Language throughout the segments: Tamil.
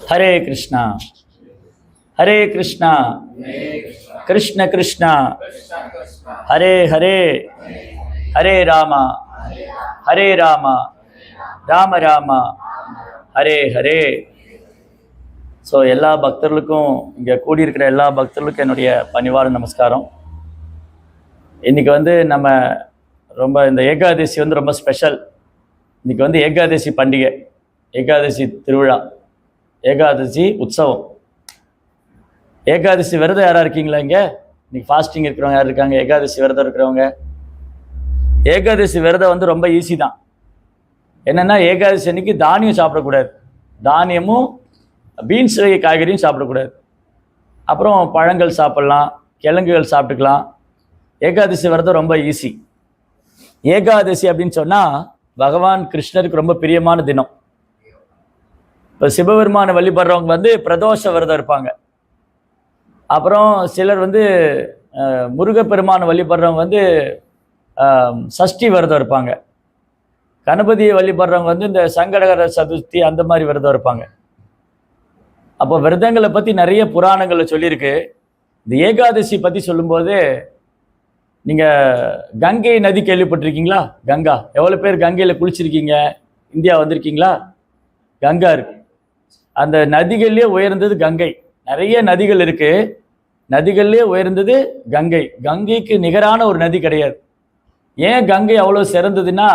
ஹரே கிருஷ்ணா ஹரே கிருஷ்ணா கிருஷ்ண கிருஷ்ணா ஹரே ஹரே ஹரே ராமா ஹரே ராமா ராம ராமா ஹரே ஹரே. ஸோ எல்லா பக்தர்களுக்கும், இங்கே கூடியிருக்கிற எல்லா பக்தர்களுக்கும் என்னுடைய பணிவான நமஸ்காரம். இன்றைக்கி நம்ம ரொம்ப இந்த ஏகாதசி ரொம்ப ஸ்பெஷல். இன்றைக்கி ஏகாதசி பண்டிகை, ஏகாதசி திருவிழா, ஏகாதசி உற்சவம். ஏகாதசி விரதம் யாராக இருக்கீங்களா? இங்கே இன்றைக்கி ஃபாஸ்டிங் இருக்கிறவங்க யார் இருக்காங்க? ஏகாதசி விரதம் இருக்கிறவங்க. ஏகாதசி விரதம் ரொம்ப ஈஸி தான். என்னென்னா, ஏகாதசி அன்னைக்கு தானியம் சாப்பிடக்கூடாது. தானியமும் பீன்ஸ் வகை காய்கறியும் சாப்பிடக்கூடாது. அப்புறம் பழங்கள் சாப்பிட்லாம், கிழங்குகள் சாப்பிட்டுக்கலாம். ஏகாதசி விரதம் ரொம்ப ஈஸி. ஏகாதசி அப்படின்னு சொன்னால் பகவான் கிருஷ்ணருக்கு ரொம்ப பிரியமான தினம். இப்போ சிவபெருமானை வழிபடுறவங்க பிரதோஷ விரதம் இருப்பாங்க. அப்புறம் சிலர் முருகப்பெருமானை வழிபடுறவங்க சஷ்டி விரதம் இருப்பாங்க. கணபதியை வழிபடுறவங்க இந்த சங்கடகர சதுர்த்தி அந்த மாதிரி விரதம் இருப்பாங்க. அப்போ விரதங்களை பற்றி நிறைய புராணங்களில் சொல்லியிருக்கு. இந்த ஏகாதசி பற்றி சொல்லும்போது, நீங்கள் கங்கை நதி கேள்விப்பட்டிருக்கீங்களா? கங்கா, எவ்வளோ பேர் கங்கையில் குளிச்சிருக்கீங்க? இந்தியா வந்திருக்கீங்களா? கங்கா இருக்கு. அந்த நதிகள்லேயே உயர்ந்தது கங்கை. நிறைய நதிகள் இருக்கு, நதிகள்லேயே உயர்ந்தது கங்கை. கங்கைக்கு நிகரான ஒரு நதி கிடையாது. ஏன் கங்கை அவ்வளோ சிறந்ததுன்னா,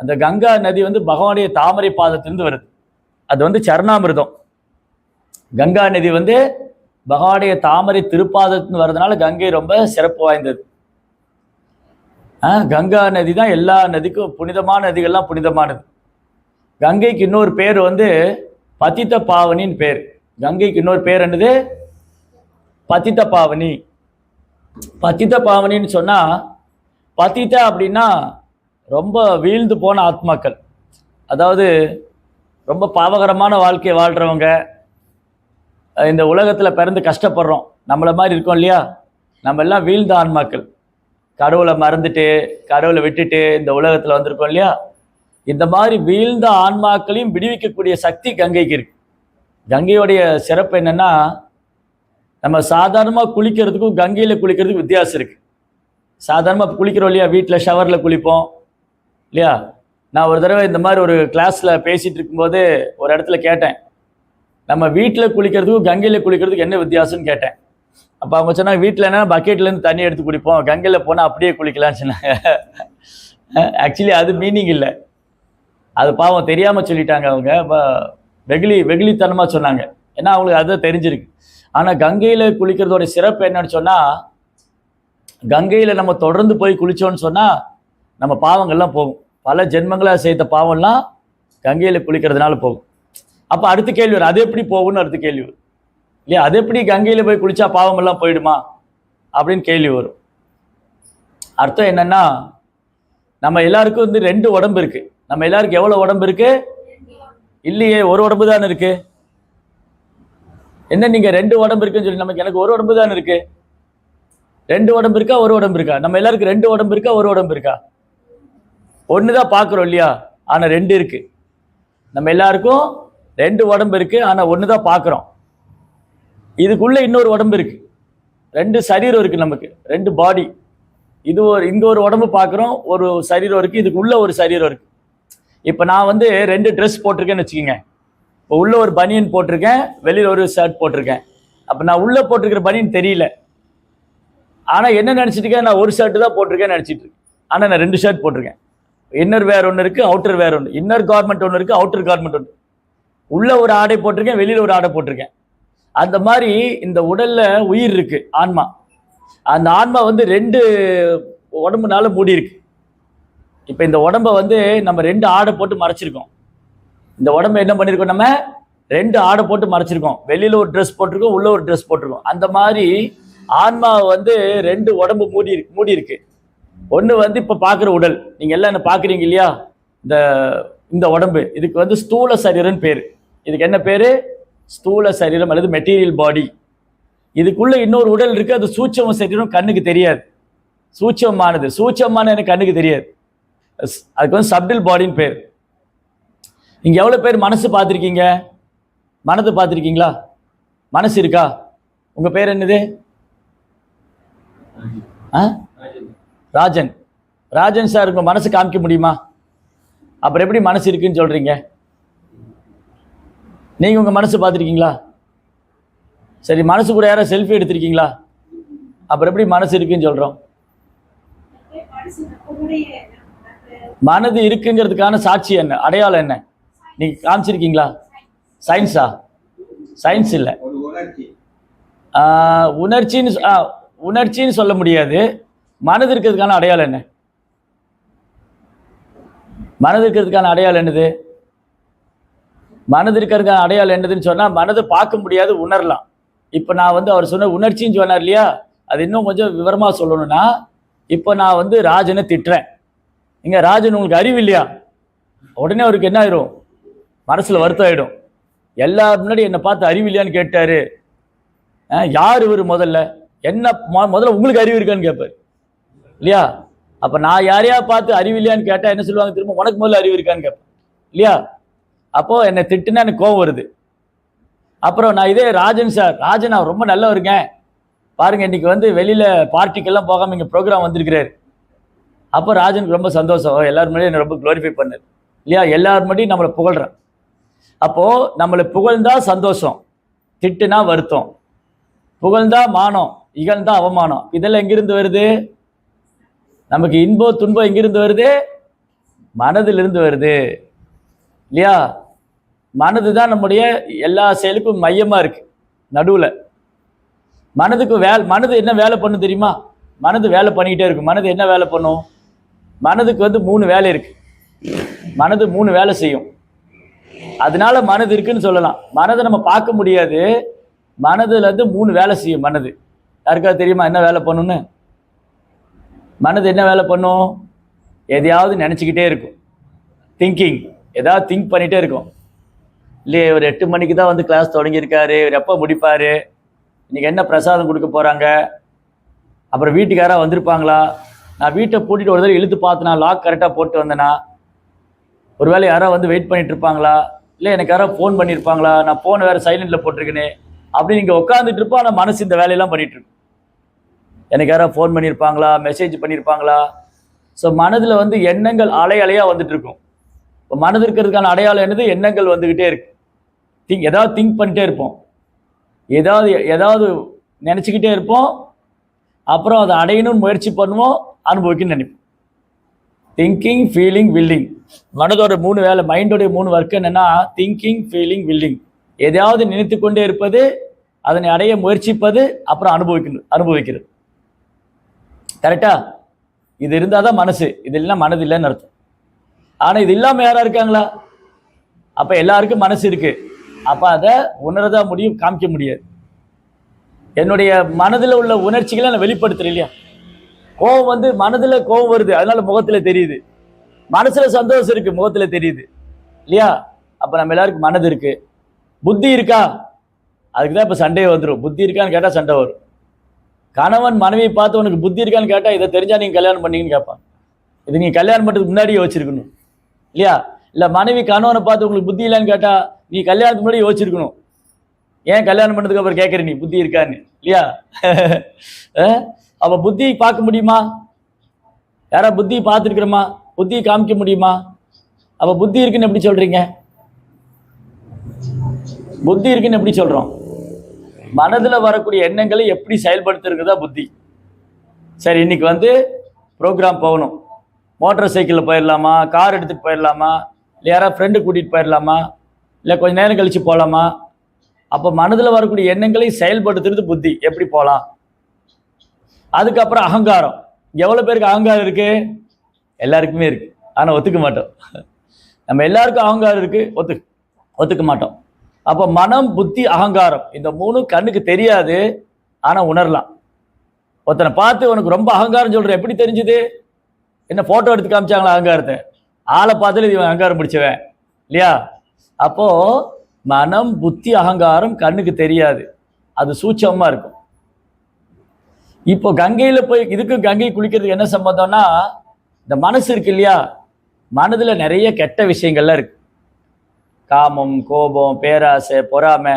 அந்த கங்கா நதி பகவானுடைய தாமரை பாதத்திலிருந்து வருது. அது சரணாமிர்தம். கங்கா நதி பகவானுடைய தாமரை திருப்பாதத்திலிருந்து வர்றதுனால கங்கை ரொம்ப சிறப்பு வாய்ந்தது. கங்கா நதி தான் எல்லா நதிக்கும் புனிதமான நதிகள்லாம் புனிதமானது. கங்கைக்கு இன்னொரு பேர் பதித்த பாவனின்னு பேர். கங்கைக்கு இன்னொரு பேர் என்னது? பதித்த பாவனி. பதித்த பாவனின்னு சொன்னால், பதித்த அப்படின்னா ரொம்ப வீழ்ந்து போன ஆத்மாக்கள், அதாவது ரொம்ப பாவகரமான வாழ்க்கையை வாழ்கிறவங்க, இந்த உலகத்தில் பிறந்து கஷ்டப்படுறோம், நம்மளை மாதிரி இருக்கோம் இல்லையா? நம்ம எல்லாம் வீழ்ந்த ஆன்மாக்கள். கடவுளை மறந்துட்டு, கடவுளை விட்டுட்டு இந்த உலகத்தில் வந்திருக்கோம் இல்லையா? இந்த மாதிரி வீழ்ந்த ஆன்மாக்களையும் விடுவிக்கக்கூடிய சக்தி கங்கைக்கு இருக்கு. கங்கையோடைய சிறப்பு என்னன்னா, நம்ம சாதாரணமாக குளிக்கிறதுக்கும் கங்கையில் குளிக்கிறதுக்கும் வித்தியாசம் இருக்கு. சாதாரணமாக குளிக்கிறோம் இல்லையா, வீட்டில் ஷவரில் குளிப்போம் இல்லையா? நான் ஒரு தடவை இந்த மாதிரி ஒரு கிளாஸில் பேசிகிட்டு இருக்கும்போது ஒரு இடத்துல கேட்டேன், நம்ம வீட்டில் குளிக்கிறதுக்கும் கங்கையில் குளிக்கிறதுக்கு என்ன வித்தியாசம்னு கேட்டேன். அப்போ அவங்க சொன்னாங்க, வீட்டில் என்ன பக்கெட்லேருந்து தண்ணி எடுத்து குடிப்போம், கங்கையில் போனால் அப்படியே குளிக்கலான்னு சொன்னாங்க. ஆக்சுவலி அது மீனிங் இல்லை, அது பாவம் தெரியாமல் சொல்லிட்டாங்க. அவங்க வெகுளித்தனமாக சொன்னாங்க. ஏன்னா அவங்களுக்கு அதுதான் தெரிஞ்சிருக்கு. ஆனால் கங்கையில் குளிக்கிறதோட சிறப்பு என்னன்னு சொன்னால், கங்கையில் நம்ம தொடர்ந்து போய் குளித்தோன்னு சொன்னால் நம்ம பாவங்கள்லாம் போகும். பல ஜென்மங்களாக செய்த பாவம்லாம் கங்கையில் குளிக்கிறதுனால போகும். அப்போ அடுத்த கேள்வி வரும், அது எப்படி போகும்னு அடுத்த கேள்வி வரும் இல்லையா? அது எப்படி கங்கையில் போய் குளித்தா பாவமெல்லாம் போயிடுமா அப்படின்னு கேள்வி வரும். அர்த்தம் என்னன்னா, நம்ம எல்லாருக்கும் ரெண்டு உடம்பு இருக்குது. நம்ம எல்லாருக்கும் எவ்வளோ உடம்பு இருக்கு? இல்லையே, ஒரு உடம்பு தான் இருக்கு. என்ன நீங்கள் ரெண்டு உடம்பு இருக்குன்னு சொல்லி, எனக்கு ஒரு உடம்பு தான் இருக்கு. ரெண்டு உடம்பு இருக்கா, ஒரு உடம்பு இருக்கா? நம்ம எல்லாருக்கும் ரெண்டு உடம்பு இருக்கா, ஒரு உடம்பு இருக்கா? ஒன்று தான் பார்க்குறோம் இல்லையா? ஆனால் ரெண்டு இருக்கு. நம்ம எல்லாருக்கும் ரெண்டு உடம்பு இருக்கு, ஆனால் ஒன்று தான் பார்க்குறோம். இதுக்குள்ள இன்னொரு உடம்பு இருக்கு, ரெண்டு சரீரம் இருக்கு, நமக்கு ரெண்டு பாடி. இங்க ஒரு உடம்பு பார்க்குறோம், ஒரு சரீரம் இருக்கு, இதுக்குள்ள ஒரு சரீரம் இருக்கு. இப்போ நான் ரெண்டு ட்ரெஸ் போட்டிருக்கேன்னு வச்சுக்கோங்க. இப்போ உள்ள ஒரு பனியன் போட்டிருக்கேன், வெளியில் ஒரு ஷர்ட் போட்டிருக்கேன். அப்போ நான் உள்ளே போட்டிருக்கிற பனியன் தெரியல, ஆனால் என்ன நினச்சிட்டு இருக்கேன், நான் ஒரு ஷர்ட்டு தான் போட்டிருக்கேன்னு நினச்சிட்டு இருக்கேன். ஆனால் நான் ரெண்டு ஷர்ட் போட்டிருக்கேன். இன்னர் வேர் ஒன்று இருக்குது, அவுட்டர் வேர் ஒன்று. இன்னர் கார்மெண்ட் ஒன்று இருக்குது, அவுட்டர் கார்மெண்ட் ஒன்று. உள்ள ஒரு ஆடை போட்டிருக்கேன், வெளியில் ஒரு ஆடை போட்டிருக்கேன். அந்த மாதிரி இந்த உடல்ல உயிர் இருக்கு, ஆன்மா. அந்த ஆன்மா ரெண்டு உடம்புனால மூடி இருக்கு. இப்போ இந்த உடம்பை நம்ம ரெண்டு ஆடை போட்டு மறைச்சிருக்கோம். இந்த உடம்பை என்ன பண்ணியிருக்கோம், நம்ம ரெண்டு ஆடை போட்டு மறைச்சிருக்கோம். வெளியில் ஒரு ட்ரெஸ் போட்டிருக்கோம், உள்ள ஒரு ட்ரெஸ் போட்டிருக்கோம். அந்த மாதிரி ஆன்மா ரெண்டு உடம்பு மூடி இருக்கு. ஒன்று இப்போ பார்க்குற உடல், நீங்கள் எல்லாம் என்ன பார்க்குறீங்க இல்லையா? இந்த உடம்பு, இதுக்கு ஸ்தூல சரீரம்னு பேர். இதுக்கு என்ன பேர்? ஸ்தூல சரீரம் அல்லது மெட்டீரியல் பாடி. இதுக்குள்ள இன்னொரு உடல் இருக்கு, அது சூட்சம சரீரம், கண்ணுக்கு தெரியாது. சூட்சமான எனக்கு கண்ணுக்கு தெரியாது. அதுக்கு சப்டில் பாடின்னு பேர். நீங்க எவ்வளவு பேர் மனசு பார்த்துருக்கீங்க? மனது பார்த்துருக்கீங்களா? மனசு இருக்கா? உங்க பேர் என்னது? ராஜன். ராஜன் சார், உங்க மனசு காமிக்க முடியுமா? அப்புறம் எப்படி மனசு இருக்குன்னு சொல்றீங்க? நீங்க உங்க மனசு பார்த்துருக்கீங்களா? சரி, மனசு கூட யாராவது செல்ஃபி எடுத்திருக்கீங்களா? அப்புறம் எப்படி மனசு இருக்குன்னு சொல்றோம்? மனது இருக்குங்கிறதுக்கான சாட்சி என்ன, அடையாளம் என்ன? நீங்க காமிச்சிருக்கீங்களா? சயின்ஸா? சயின்ஸ் இல்லை. உணர்ச்சின்னு சொல்ல முடியாது. மனது இருக்கிறதுக்கான அடையாளம் என்ன? மனது இருக்கிறதுக்கான அடையாளம் என்னது? மனது இருக்கிறதுக்கான அடையாளம் என்னதுன்னு சொன்னா, மனதை பார்க்க முடியாது, உணரலாம். இப்போ நான் அவர் சொன்ன உணர்ச்சின்னு சொன்னார் இல்லையா, அது இன்னும் கொஞ்சம் விவரமா சொல்லணும்னா, இப்போ நான் ராஜனை திட்டுறேன். இங்க ராஜன் உங்களுக்கு அறிவு இல்லையா? உடனே அவருக்கு என்ன ஆயிரும்? மனசுல வருத்தம் ஆயிடும். எல்லாரும் முன்னாடி என்னை பார்த்து அறிவு இல்லையான்னு கேட்டாரு. யார் இவர்? முதல்ல என்ன, முதல்ல உங்களுக்கு அறிவு இருக்கான்னு கேட்பாரு இல்லையா? அப்ப நான் யாரையா பார்த்து அறிவு இல்லையான்னு கேட்டா என்ன சொல்லுவாங்க? திரும்ப உனக்கு முதல்ல அறிவு இருக்கான்னு கேட்பேன் இல்லையா? அப்போ என்னை திட்டுனா எனக்கு கோவம் வருது. அப்புறம் நான் இதே ராஜன் சார், ராஜன் அவர் ரொம்ப நல்லவருங்க, பாருங்க இன்னைக்கு வெளியில பார்ட்டிக்கெல்லாம் போகாம இங்க ப்ரோக்ராம் வந்திருக்கிறாரு. அப்போ ராஜனுக்கு ரொம்ப சந்தோஷம், எல்லாரும் முன்னாடி என்ன ரொம்ப குளோரிஃபை பண்ணார் இல்லையா? எல்லாரும் முன்னாடி நம்மளை புகழ்றேன். அப்போ நம்மளை புகழ்ந்தா சந்தோஷம், திட்டுனா வருத்தம். புகழ்ந்தா மானம், இகழ்ந்தா அவமானம். இதெல்லாம் எங்கிருந்து வருது? நமக்கு இன்பம் துன்பம் எங்கிருந்து வருது? மனதிலிருந்து வருது இல்லையா? மனது தான் நம்முடைய எல்லா செயலுக்கும் மையமா இருக்கு, நடுவுல. மனதுக்கு மனது என்ன வேலை பண்ணும் தெரியுமா? மனது வேலை பண்ணிக்கிட்டே இருக்கும். மனது என்ன வேலை பண்ணும்? மனதுக்கு 3 வேலை இருக்கு. மனது 3 வேலை செய்யும். அதனால மனது இருக்குன்னு சொல்லலாம். மனதை நம்ம பார்க்க முடியாது. மனதுல 3 வேலை செய்யும். மனது யாருக்காவது தெரியுமா என்ன வேலை பண்ணுன்னு? மனது என்ன வேலை பண்ணும்? எதையாவது நினைச்சுக்கிட்டே இருக்கும். திங்கிங், ஏதாவது திங்க் பண்ணிட்டே இருக்கும் இல்லையே. ஒரு 8 மணிக்கு தான் கிளாஸ் தொடங்கியிருக்காரு, இவர் எப்போ முடிப்பாரு, இன்னைக்கு என்ன பிரசாதம் கொடுக்க போறாங்க, அப்புறம் வீட்டுக்கு யாராவது வந்திருப்பாங்களா, நான் வீட்டை பூட்டிட்டு ஒரு தடவை இழுத்து பார்த்தனா லாக் கரெக்டாக போட்டு வந்தேனா, ஒருவேளை யாராவது வெயிட் பண்ணிட்டு இருப்பாங்களா, இல்லை எனக்கு யாராவது ஃபோன் பண்ணியிருப்பாங்களா, நான் ஃபோன் வேறு சைலண்டில் போட்டிருக்கேனே அப்படின்னு நீங்கள் உட்காந்துட்டு இருப்போம். ஆனால் மனசு இந்த வேலையெல்லாம் பண்ணிட்டு இருக்கும். எனக்கு யாராவது ஃபோன் பண்ணியிருப்பாங்களா, மெசேஜ் பண்ணியிருப்பாங்களா. ஸோ மனதில் எண்ணங்கள் அலையாக வந்துட்டு இருக்கும். இப்போ மனது இருக்கிறதுக்கான அடையாளம் என்னது? எண்ணங்கள் வந்துக்கிட்டே இருக்கு. ஏதாவது திங்க் பண்ணிட்டே இருப்போம், ஏதாவது நினச்சிக்கிட்டே இருப்போம். அப்புறம் அதை அடையணும்னு முயற்சி பண்ணுவோம், அனுபவிக்கணும்னு நினைப்போம். Thinking, feeling, willing. மனதோட 3 வேலை, மைண்டோடைய 3 ஒர்க் என்னன்னா திங்கிங், ஃபீலிங், வில்லிங். எதையாவது நினைத்து கொண்டே இருப்பது, அதனை அடைய முயற்சிப்பது, அப்புறம் அனுபவிக்கிறது. கரெக்டா? இது இருந்தால் தான் மனசு, இது இல்லைன்னா மனது இல்லைன்னு அர்த்தம். ஆனால் இது இல்லாமல் யாரா இருக்காங்களா? அப்போ எல்லாருக்கும் மனசு இருக்கு. அப்போ அதை உணரதா முடியும், காமிக்க முடியாது. என்னுடைய மனதில் உள்ள உணர்ச்சிகளை நான் வெளிப்படுத்துறேன் இல்லையா? கோபம் மனதில் கோபம் வருது, அதனால முகத்தில் தெரியுது. மனசுல சந்தோஷம் இருக்கு, முகத்துல தெரியுது இல்லையா? அப்ப நம்ம எல்லாருக்கும் மனது இருக்கு. புத்தி இருக்கா? அதுக்குதான் இப்ப சண்டே வந்துடும். புத்தி இருக்கான்னு கேட்டா சண்டை வரும். கணவன் மனைவியை பார்த்து உனக்கு புத்தி இருக்கான்னு கேட்டா இதை தெரிஞ்சா நீங்க கல்யாணம் பண்ணீங்கன்னு கேட்பான். இது நீங்க கல்யாணம் பண்ணுறதுக்கு முன்னாடியே யோசிச்சிருக்கணும் இல்லையா? இல்ல மனைவி கணவனை பார்த்து உங்களுக்கு புத்தி இல்லைன்னு கேட்டா நீ கல்யாணத்துக்கு முன்னாடி யோசிச்சிருக்கணும். ஏன் கல்யாணம் பண்ணதுக்கு அப்புறம் கேட்கற நீ புத்தி இருக்கான்னு இல்லையா? அப்ப புத்தியை பார்க்க முடியுமா? யாரா புத்தியை பார்த்துருக்கிறோமா? புத்தியை காமிக்க முடியுமா? அப்ப புத்தி இருக்குன்னு எப்படி சொல்றீங்க? புத்தி இருக்குன்னு எப்படி சொல்றோம்? மனதுல வரக்கூடிய எண்ணங்களை எப்படி செயல்படுத்துறதுதா புத்தி. சரி, இன்னைக்கு ப்ரோக்ராம் போகணும். மோட்டார் சைக்கிளில் போயிடலாமா, கார் எடுத்துட்டு போயிடலாமா, இல்லை யாராவது ஃப்ரெண்டு கூட்டிகிட்டு போயிடலாமா, இல்லை கொஞ்சம் நேரம் கழித்து போகலாமா? அப்போ மனதில் வரக்கூடிய எண்ணங்களை செயல்படுத்துறது புத்தி. எப்படி போகலாம்? அதுக்கப்புறம் அகங்காரம். எவ்வளோ பேருக்கு அகங்காரம் இருக்கு? எல்லாருக்குமே இருக்கு, ஆனால் ஒத்துக்க மாட்டோம். நம்ம எல்லாருக்கும் அகங்காரம் இருக்கு, ஒத்துக்க மாட்டோம். அப்போ மனம், புத்தி, அகங்காரம் இந்த 3 கண்ணுக்கு தெரியாது, ஆனால் உணரலாம். ஒருத்தனை பார்த்து உனக்கு ரொம்ப அகங்காரம் சொல்ற, எப்படி தெரிஞ்சுது? என்ன போட்டோ எடுத்து காமிச்சாங்களா அகங்காரத்தை? ஆளை பார்த்தாலே இவன் அகங்காரம் பிடிச்சவன் இல்லையா? அப்போ மனம், புத்தி, அகங்காரம் கண்ணுக்கு தெரியாது, அது சூட்சமா இருக்கும். இப்போ கங்கையில போய் இதுக்கு கங்கை குளிக்கிறதுக்கு என்ன சம்பந்தம்னா, இந்த மனசு இருக்கு இல்லையா, மனதுல நிறைய கெட்ட விஷயங்கள்லாம் இருக்கு. காமம், கோபம், பேராசை, பொறாமை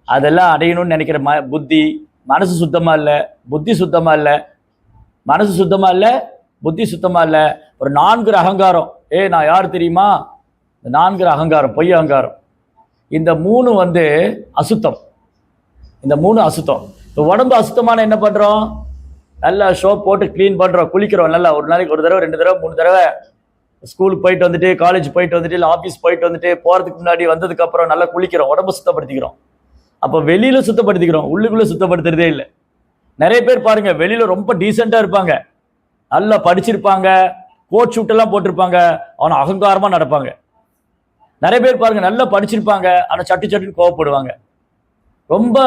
அதெல்லாம் அடையணும்னு நினைக்கிற புத்தி. மனசு சுத்தமாக இல்லை, புத்தி சுத்தமாக இல்லை. மனசு சுத்தமாக இல்லை, புத்தி சுத்தமாக இல்லை. ஒரு 4 அகங்காரம். நான் யார் தெரியுமா? இந்த 4 அகங்காரம், பொய் அகங்காரம். இந்த 3 வந்து அசுத்தம். இந்த 3 அசுத்தம். இப்போ உடம்பு அசுத்தமான என்ன பண்ணுறோம்? நல்லா ஷோப் போட்டு க்ளீன் பண்ணுறோம், குளிக்கிறோம். நல்லா ஒரு நாளைக்கு 1 தடவை 2 தடவை 3 தடவை ஸ்கூலுக்கு போயிட்டு வந்துட்டு, காலேஜ் போயிட்டு வந்துட்டு, இல்லை ஆஃபீஸ் போயிட்டு வந்துட்டு, போகிறதுக்கு முன்னாடி வந்ததுக்கப்புறம் நல்லா குளிக்கிறோம், உடம்பு சுத்தப்படுத்திக்கிறோம். அப்போ வெளியில சுத்தப்படுத்திக்கிறோம், உள்ளுக்குள்ளே சுத்தப்படுத்துறதே இல்லை. நிறைய பேர் பாருங்க, வெளியில ரொம்ப டீசெண்டாக இருப்பாங்க, நல்லா படிச்சிருப்பாங்க, கோட் ஷூட்டெல்லாம் போட்டிருப்பாங்க, அவனை அகங்காரமாக நடப்பாங்க. நிறைய பேர் பாருங்க, நல்லா படிச்சிருப்பாங்க, ஆனால் சட்டுன்னு கோவப்படுவாங்க. ரொம்ப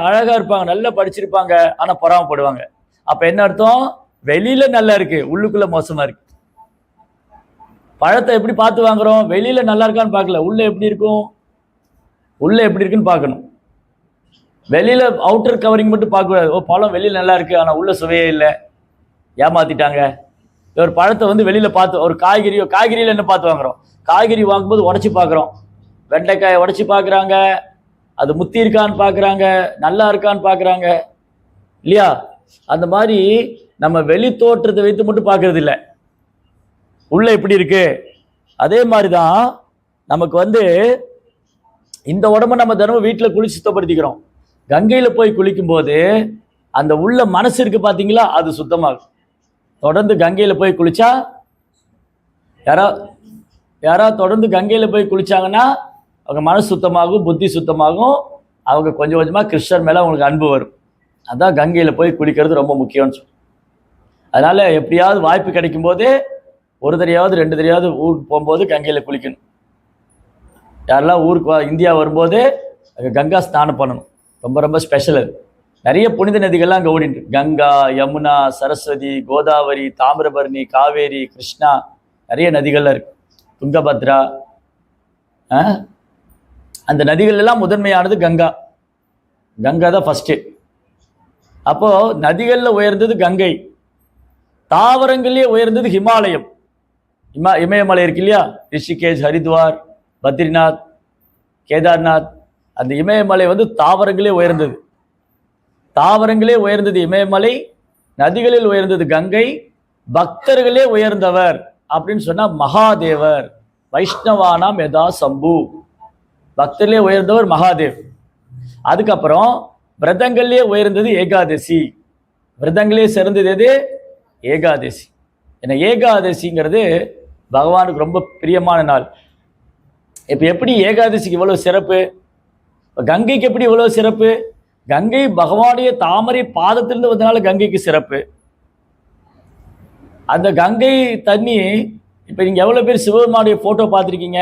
அழகா இருப்பாங்க, நல்லா படிச்சிருப்பாங்க, ஆனால் பொறாமப்படுவாங்க. அப்போ என்ன அர்த்தம்? வெளியில நல்லா இருக்கு, உள்ளுக்குள்ள மோசமா இருக்கு. பழத்தை எப்படி பார்த்து வாங்குறோம்? வெளியில நல்லா இருக்கான்னு பார்க்கல, உள்ள எப்படி இருக்கும், உள்ள எப்படி இருக்குன்னு பார்க்கணும். வெளியில அவுட்டர் கவரிங் மட்டும் பார்க்கக்கூடாது. பழம் வெளியில நல்லா இருக்கு, ஆனால் உள்ள சுவையே இல்லை, ஏமாத்திட்டாங்க. ஒரு பழத்தை வந்து வெளியில பார்த்து, ஒரு காய்கறியில என்ன பார்த்து வாங்குறோம்? காய்கறி வாங்கும்போது உடச்சி பார்க்குறோம். வெண்டைக்காயை உடச்சி பார்க்குறாங்க, அது முத்தி இருக்கான்னு பார்க்குறாங்க, நல்லா இருக்கான்னு பார்க்குறாங்க, இல்லையா? அந்த மாதிரி நம்ம வெளி தோற்றத்தை வைத்து மட்டும் பார்க்கறது இல்லை, உள்ள எப்படி இருக்கு. அதே மாதிரி தான் நமக்கு வந்து இந்த உடம்ப நம்ம தினமும் வீட்டில் குளிச்சு சுத்தப்படுத்திக்கிறோம். கங்கையில் போய் குளிக்கும் போது அந்த உள்ள மனசு இருக்கு பார்த்தீங்களா, அது சுத்தமாகும். தொடர்ந்து கங்கையில் போய் குளிச்சா, யாராவது தொடர்ந்து கங்கையில் போய் குளிச்சாங்கன்னா அவங்க மனசு சுத்தமாகும், புத்தி சுத்தமாகும், அவங்க கொஞ்சம் கொஞ்சமாக கிருஷ்ணர் மேலே அவங்களுக்கு அன்பு வரும். அதான் கங்கையில் போய் குளிக்கிறது ரொம்ப முக்கியம்னு சொல்லி. அதனால எப்படியாவது வாய்ப்பு கிடைக்கும் போது 1 தடவையாவது 2 தடவையாவது ஊருக்கு போகும்போது கங்கையில் குளிக்கணும். யாரெல்லாம் ஊருக்கு இந்தியா வரும்போது அங்கே கங்கா ஸ்நானம் பண்ணணும், ரொம்ப ரொம்ப ஸ்பெஷல். அது நிறைய புனித நதிகள்லாம் அங்கே ஓடிட்டு, கங்கா, யமுனா, சரஸ்வதி, கோதாவரி, தாமிரபரணி, காவேரி, கிருஷ்ணா, நிறைய நதிகள்லாம் இருக்கு, துங்கபத்ரா. அந்த நதிகள் எல்லாம் முதன்மையானது கங்கா. கங்கா தான் ஃபர்ஸ்ட். அப்போ நதிகள்ல உயர்ந்தது கங்கை, தாவரங்கள்லேயே உயர்ந்தது ஹிமாலயம். இமயமலை இருக்கு இல்லையா, ரிஷிகேஷ், ஹரித்வார், பத்ரிநாத், கேதார்நாத். அந்த இமயமலை வந்து தாவரங்களே உயர்ந்தது. தாவரங்களே உயர்ந்தது இமயமலை, நதிகளில் உயர்ந்தது கங்கை, பக்தர்களே உயர்ந்தவர் அப்படின்னு சொன்னா மகாதேவர். வைஷ்ணவானாம் யதா சம்பு, பக்தர்களே உயர்ந்தவர் மகாதேவ். அதுக்கப்புறம் விரதங்களே உயர்ந்தது ஏகாதசி. விரதங்களே சிறந்தது எது? ஏகாதசி. ஏன்னா ஏகாதசிங்கிறது பகவானுக்கு ரொம்ப பிரியமான நாள். இப்போ எப்படி ஏகாதசிக்கு இவ்வளவு சிறப்பு? கங்கைக்கு எப்படி இவ்வளவு சிறப்பு? கங்கை பகவானுடைய தாமரை பாதத்திலிருந்து வந்தனால கங்கைக்கு சிறப்பு. அந்த கங்கை தண்ணி, இப்போ நீங்கள் எவ்வளோ பேர் சிவபெருமானுடைய ஃபோட்டோ பார்த்துருக்கீங்க?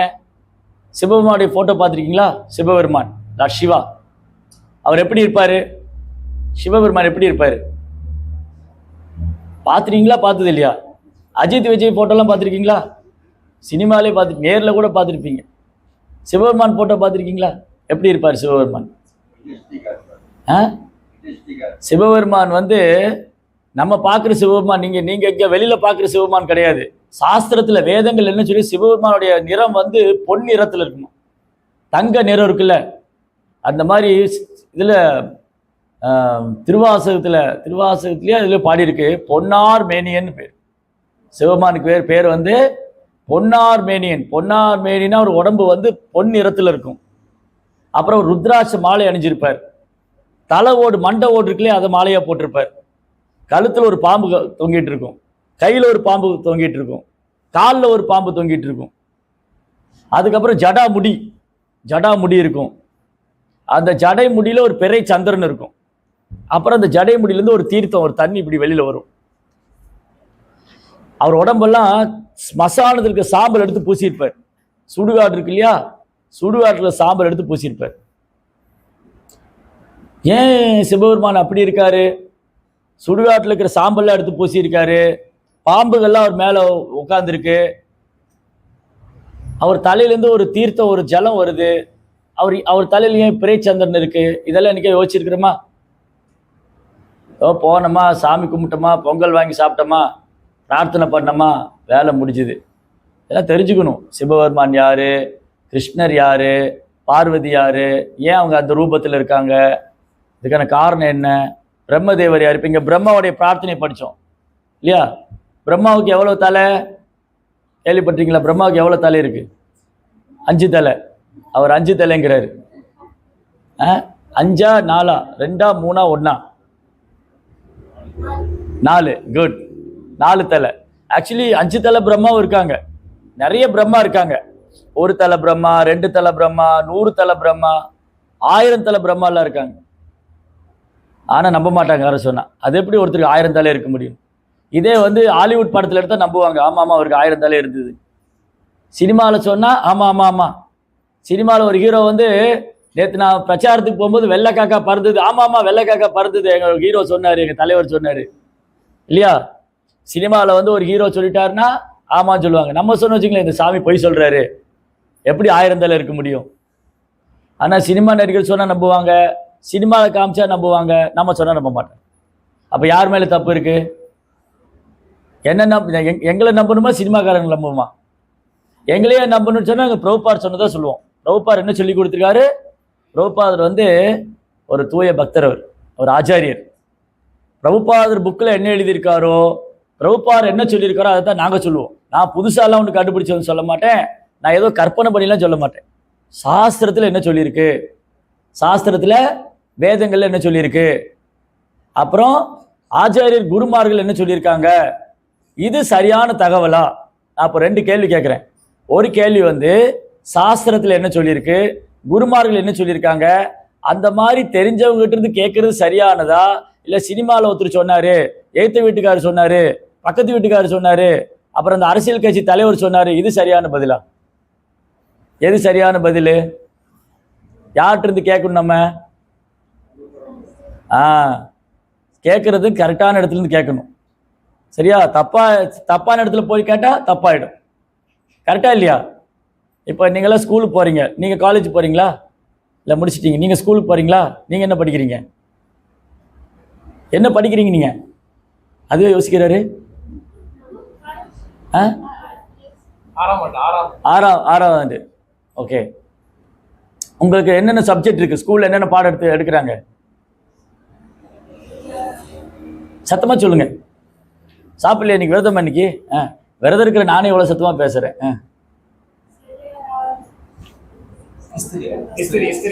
சிவபெருமானுடைய ஃபோட்டோ பார்த்துருக்கீங்களா? சிவபெருமான், லார்ட் சிவா, அவர் எப்படி இருப்பார்? சிவபெருமான் எப்படி இருப்பார் பார்த்துருக்கீங்களா? பார்த்தது இல்லையா? அஜித் விஜய் ஃபோட்டோலாம் பார்த்துருக்கீங்களா? சினிமாலே பார்த்து, நேரில் கூட பார்த்துருப்பீங்க. சிவபெருமான் ஃபோட்டோ பார்த்துருக்கீங்களா? எப்படி இருப்பார் சிவபெருமான்? சிவபெருமான் வந்து நம்ம பார்க்குற சிவபெருமான், நீங்கள் இங்கே வெளியில் பார்க்குற சிவபெருமான் கிடையாது. சாஸ்திரத்தில் வேதங்கள் என்ன சொல்லி, சிவபெருமானுடைய நிறம் வந்து பொன் நிறத்தில் இருக்குமா, தங்க நிறம் இருக்குல்ல. அந்த மாதிரி இதில் திருவாசகத்திலேயே அதில் பாடியிருக்கு, பொன்னார் மேனியன் பேர். சிவபெருமானுக்கு பேர் வந்து பொன்னார் மேனியன். பொன்னார் மேனினா ஒரு உடம்பு வந்து பொன் நிறத்தில் இருக்கும். அப்புறம் ருத்ராட்ச மாலை அணிஞ்சிருப்பார். தலை ஓடு, மண்டை ஓடு இருக்குல்லையே, அதை மாலையாக போட்டிருப்பார். கழுத்தில் ஒரு பாம்பு தொங்கிட்டு இருக்கும், கையில் ஒரு பாம்பு தொங்கிட்டு இருக்கும், காலில் ஒரு பாம்பு தொங்கிட்டு இருக்கும். அதுக்கப்புறம் ஜடா முடி இருக்கும். அந்த ஜடை முடியில் ஒரு பெரை சந்திரன் இருக்கும். அப்புறம் அந்த ஜடை முடியிலேருந்து ஒரு தீர்த்தம், ஒரு தண்ணி இப்படி வெளியில் வரும். அவர் உடம்பெல்லாம் ஸ்மசானத்தில் இருக்க சாம்பல் எடுத்து பூசியிருப்பார். சுடுகாடு இருக்கு இல்லையா, சுடுகாட்டில் சாம்பல் எடுத்து பூசியிருப்பார். ஏன் சிவபெருமான் அப்படி இருக்காரு? சுடுகாட்டில் இருக்கிற சாம்பல்லாம் எடுத்து பூசியிருக்காரு. பாம்புகள்லாம் அவர் மேலே உட்கார்ந்துருக்கு. அவர் தலையிலேருந்து ஒரு தீர்த்தம், ஒரு ஜலம் வருது. அவர் தலையில ஏன் பிறைச்சந்திரன் இருக்கு? இதெல்லாம் இன்னைக்கே யோசிச்சிருக்கிறோமா? போனோமா, சாமி கும்பிட்டோமா, பொங்கல் வாங்கி சாப்பிட்டோமா, பிரார்த்தனை பண்ணோமா, வேலை முடிஞ்சுது. இதெல்லாம் தெரிஞ்சுக்கணும். சிவபெருமான் யாரு, கிருஷ்ணர் யாரு, பார்வதி யாரு, ஏன் அவங்க அந்த ரூபத்தில் இருக்காங்க, இதுக்கான காரணம் என்ன, பிரம்மதேவர் யார். இப்போ இங்கே பிரம்மாவுடைய பிரார்த்தனை படித்தோம் இல்லையா? பிரம்மாவுக்கு எவ்வளோ தலை கேள்விப்பட்டீங்களா? பிரம்மாவுக்கு எவ்வளோ தலை இருக்கு? 5 தலை. அவர் 5 தலைங்கிறாரு. 5 4 2 3 1 4. குட். 4 தலை. ஆக்சுவலி 5 தலை பிரம்மாவும் இருக்காங்க, நிறைய பிரம்மா இருக்காங்க. 1 தலை பிரம்மா, 2 தலை பிரம்மா, 100 தலை பிரம்மா, 1000 தலை பிரம்மா எல்லாம் இருக்காங்க. ஆனா நம்ப மாட்டாங்க யாரும் சொன்னா. அது எப்படி ஒருத்தருக்கு 1000 தலை இருக்க முடியும்? இதே வந்து ஹாலிவுட் படத்துல எடுத்தா நம்புவாங்க, ஆமா ஆமா அவருக்கு 1000 தலை இருந்தது. சினிமாவில் சொன்னா ஆமா ஆமா ஆமா. சினிமாவில் ஒரு ஹீரோ வந்து நேற்று நான் பிரச்சாரத்துக்கு போகும்போது வெள்ளை காக்கா பறந்தது, ஆமா ஆமா வெள்ளை காக்கா பறந்தது எங்க ஹீரோ சொன்னாரு, எங்க தலைவர் சொன்னாரு இல்லையா? சினிமாவில் வந்து ஒரு ஹீரோ சொல்லிட்டாருன்னா ஆமான்னு சொல்லுவாங்க. நம்ம சொன்ன வச்சுங்களேன், இந்த சாமி பொய் சொல்றாரு, எப்படி 1000 தலை இருக்க முடியும்? ஆனா சினிமா நடிகர் சொன்னா நம்புவாங்க, சினிமாவில் காமிச்சா நம்புவாங்க, நம்ம சொன்னா நம்ப மாட்டோம். அப்ப யார் மேல தப்பு இருக்கு? என்ன எங்களை நம்பணுமா, சினிமாக்காரங்களை நம்பணுமா? எங்களையே நம்பணும்னு சொன்னா எங்க பிரபுபார் சொன்னதான் சொல்லுவோம். பிரபுபார் என்ன சொல்லி கொடுத்துருக்காரு? பிரபுபாதர் வந்து ஒரு தூய பக்தர், ஒரு ஆச்சாரியர். பிரபுபாதர் புக்கில் என்ன எழுதியிருக்காரோ, பிரபுபாதர் என்ன சொல்லியிருக்காரோ அதை தான் நாங்கள் சொல்லுவோம். நான் புதுசாலாம் ஒன்று கண்டுபிடிச்சதுன்னு சொல்ல மாட்டேன், நான் ஏதோ கற்பனை பண்ணிலாம் சொல்ல மாட்டேன். சாஸ்திரத்தில் என்ன சொல்லியிருக்கு, சாஸ்திரத்தில் வேதங்கள்ல என்ன சொல்லியிருக்கு, அப்புறம் ஆச்சாரியர் குருமார்கள் என்ன சொல்லியிருக்காங்க, இது சரியான தகவலா? நான் இப்போ 2 கேள்வி கேட்குறேன். ஒரு கேள்வி வந்து சாஸ்திரத்தில் என்ன சொல்லியிருக்கு, குருமார்கள் என்ன சொல்லியிருக்காங்க, அந்த மாதிரி தெரிஞ்சவங்ககிட்ட இருந்து கேட்கறது சரியானதா, இல்லை சினிமாவில் ஒருத்தர் சொன்னாரு, எய்த்த வீட்டுக்காரர் சொன்னாரு, பக்கத்து வீட்டுக்காரர் சொன்னாரு, அப்புறம் அந்த அரசியல் கட்சி தலைவர் சொன்னாரு, இது சரியான பதிலா? எது சரியான பதில்? யார்கிட்ட இருந்து கேட்கணும் நம்ம? கேட்கறது கரெக்டான இடத்துல இருந்து கேட்கணும். சரியா? தப்பான இடத்துல போய் கேட்டா தப்பாயிடும். கரெக்டா இல்லையா? இப்போ நீங்களாம் ஸ்கூலுக்கு போறீங்க, நீங்க காலேஜ் போறீங்களா, இல்லை முடிச்சிட்டீங்க, நீங்க ஸ்கூலுக்கு போறீங்களா, நீங்க என்ன படிக்கிறீங்க, என்ன படிக்கிறீங்க நீங்க? அதுவே யோசிக்கிறாரு. ஆறாவது ஆண்டு. ஓகே. உங்களுக்கு என்னென்ன சப்ஜெக்ட் இருக்கு ஸ்கூல்ல, என்னென்ன பாடம் எடுக்கிறாங்க? சத்தமா சொல்லுங்க. சாப்பிடலையா இன்னைக்கு? விரதம் இன்னைக்கு? விரதம் இருக்கிற நானே எவ்வளவு சத்தமா பேசுறேன்.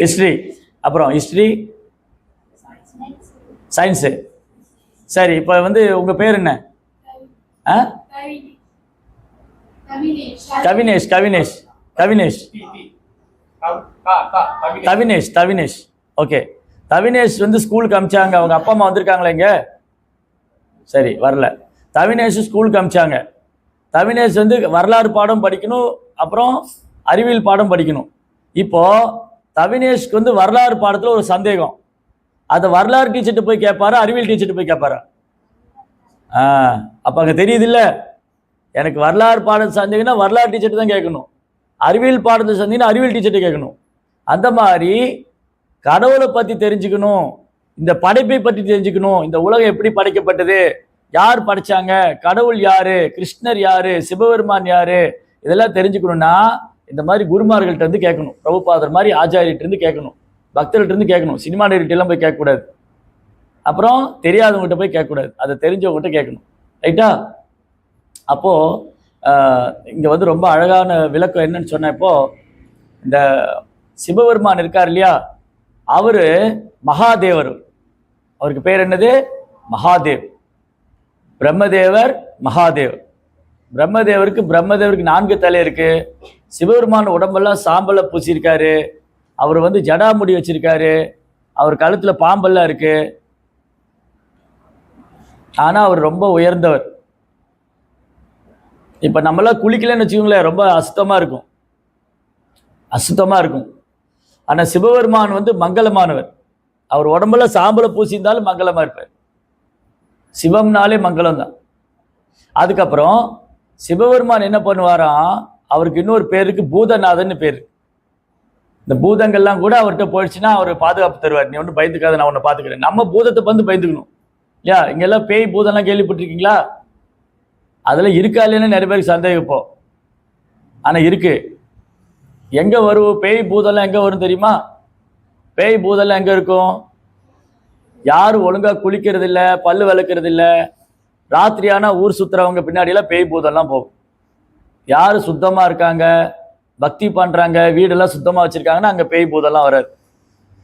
ஹிஸ்டரி, அப்புறம் ஹிஸ்டரி, சயின்ஸு. சரி, இப்போ வந்து உங்க பேர் என்ன? கவினேஷ். கவினேஷ் கவினேஷ் கவினேஷ் கவினேஷ் ஓகே. கவினேஷ் வந்து ஸ்கூலுக்கு அமிச்சாங்க, அவங்க அப்பா அம்மா வந்திருக்காங்களா இங்க? சரி, வரல. கவினேஷ் ஸ்கூலுக்கு அமிச்சாங்க. கவினேஷ் வந்து வரலாறு பாடம் படிக்கணும், அப்புறம் அறிவியல் பாடம் படிக்கணும். இப்போ கவினேஷ்க்கு வந்து வரலாறு பாடத்துல ஒரு சந்தேகம், அதை வரலாறு டீச்சர்கிட்ட போய் கேட்பாரா, அறிவியல் டீச்சர்கிட்ட போய் கேட்பாரா? அப்ப அங்க தெரியுது இல்ல, எனக்கு வரலாறு பாடத்தை சந்தேகம்னா வரலாறு டீச்சர்கிட்ட தான் கேட்கணும், அறிவியல் பாடத்தை சந்தேகம்னா அறிவியல் டீச்சர்கிட்ட கேட்கணும். அந்த மாதிரி கடவுளை பத்தி தெரிஞ்சுக்கணும், இந்த படைப்பை பற்றி தெரிஞ்சுக்கணும், இந்த உலகம் எப்படி படைக்கப்பட்டது, யார் படைச்சாங்க, கடவுள் யாரு, கிருஷ்ணர் யாரு, சிவபெருமான் யாரு, இதெல்லாம் தெரிஞ்சுக்கணும்னா இந்த மாதிரி குருமார்கள்ட்ட இருந்து கேட்கணும், பிரபுபாதர் மாதிரி ஆச்சாரியர்கிட்ட இருந்து கேட்கணும், பக்தர்கிட்ட இருந்து கேட்கணும். சினிமா நடிகர்கிட்ட எல்லாம் போய் கேட்கக்கூடாது, அப்புறம் தெரியாதவங்ககிட்ட போய் கேட்கக்கூடாது, அதை தெரிஞ்சவங்ககிட்ட கேட்கணும். ரைட்டா? அப்போ இங்க வந்து ரொம்ப அழகான விளக்கம் என்னன்னு சொன்னப்போ, இந்த சிவபெருமான் இருக்கார் இல்லையா, அவரு மகாதேவர். அவருக்கு பேர் என்னது? மகாதேவ். பிரம்மதேவர், மகாதேவ். பிரம்மதேவருக்கு 4 தலை இருக்கு. சிவபெருமான் உடம்பெல்லாம் சாம்பல பூசியிருக்காரு. அவர் வந்து ஜடாமுடி வச்சிருக்காரு. அவர் கழுத்துல பாம்பெல்லாம் இருக்கு. ஆனா அவர் ரொம்ப உயர்ந்தவர். இப்ப நம்மளாம் குளிக்கலன்னு வச்சுக்கோங்களேன், ரொம்ப அசுத்தமா இருக்கும். ஆனா சிவபெருமான் வந்து மங்களமானவர். அவர் உடம்புல சாம்பல பூசியிருந்தாலும் மங்களமா இருப்பார். சிவம்னாலே மங்களம் தான். அதுக்கப்புறம் சிவபெருமான் என்ன பண்ணுவாராம், அவருக்கு இன்னொரு பேருக்கு பூதநாதன் பேரு. இந்த பூதங்கள்லாம் கூட அவர்கிட்ட போயிடுச்சுன்னா அவர் பாதுகாப்பு தருவார். நீ ஒன்றும் பயந்துக்காத, நான் உன்னை பாத்துக்கிறேன். நம்ம பூதத்தை வந்து பயந்துக்கணும் இல்லையா? இங்கெல்லாம் பேய் பூதம்லாம் கேள்விப்பட்டிருக்கீங்களா? அதெல்லாம் இருக்கா இல்லைன்னு நிறைய பேருக்கு சந்தேகம் இப்போ. ஆனா இருக்கு. எங்கே வரும் பேய் பூதெல்லாம் எங்கே வரும் தெரியுமா? பேய் பூதெல்லாம் எங்கே இருக்கும்? யாரும் ஒழுங்காக குளிக்கிறது இல்லை, பல்லு விளக்குறது இல்லை, ராத்திரியானா ஊர் சுற்றுறவங்க பின்னாடியெல்லாம் பேய் பூதெல்லாம் போகும். யார் சுத்தமாக இருக்காங்க, பக்தி பண்ணுறாங்க, வீடெல்லாம் சுத்தமாக வச்சுருக்காங்கன்னா அங்கே பேய் பூதெல்லாம் வராது.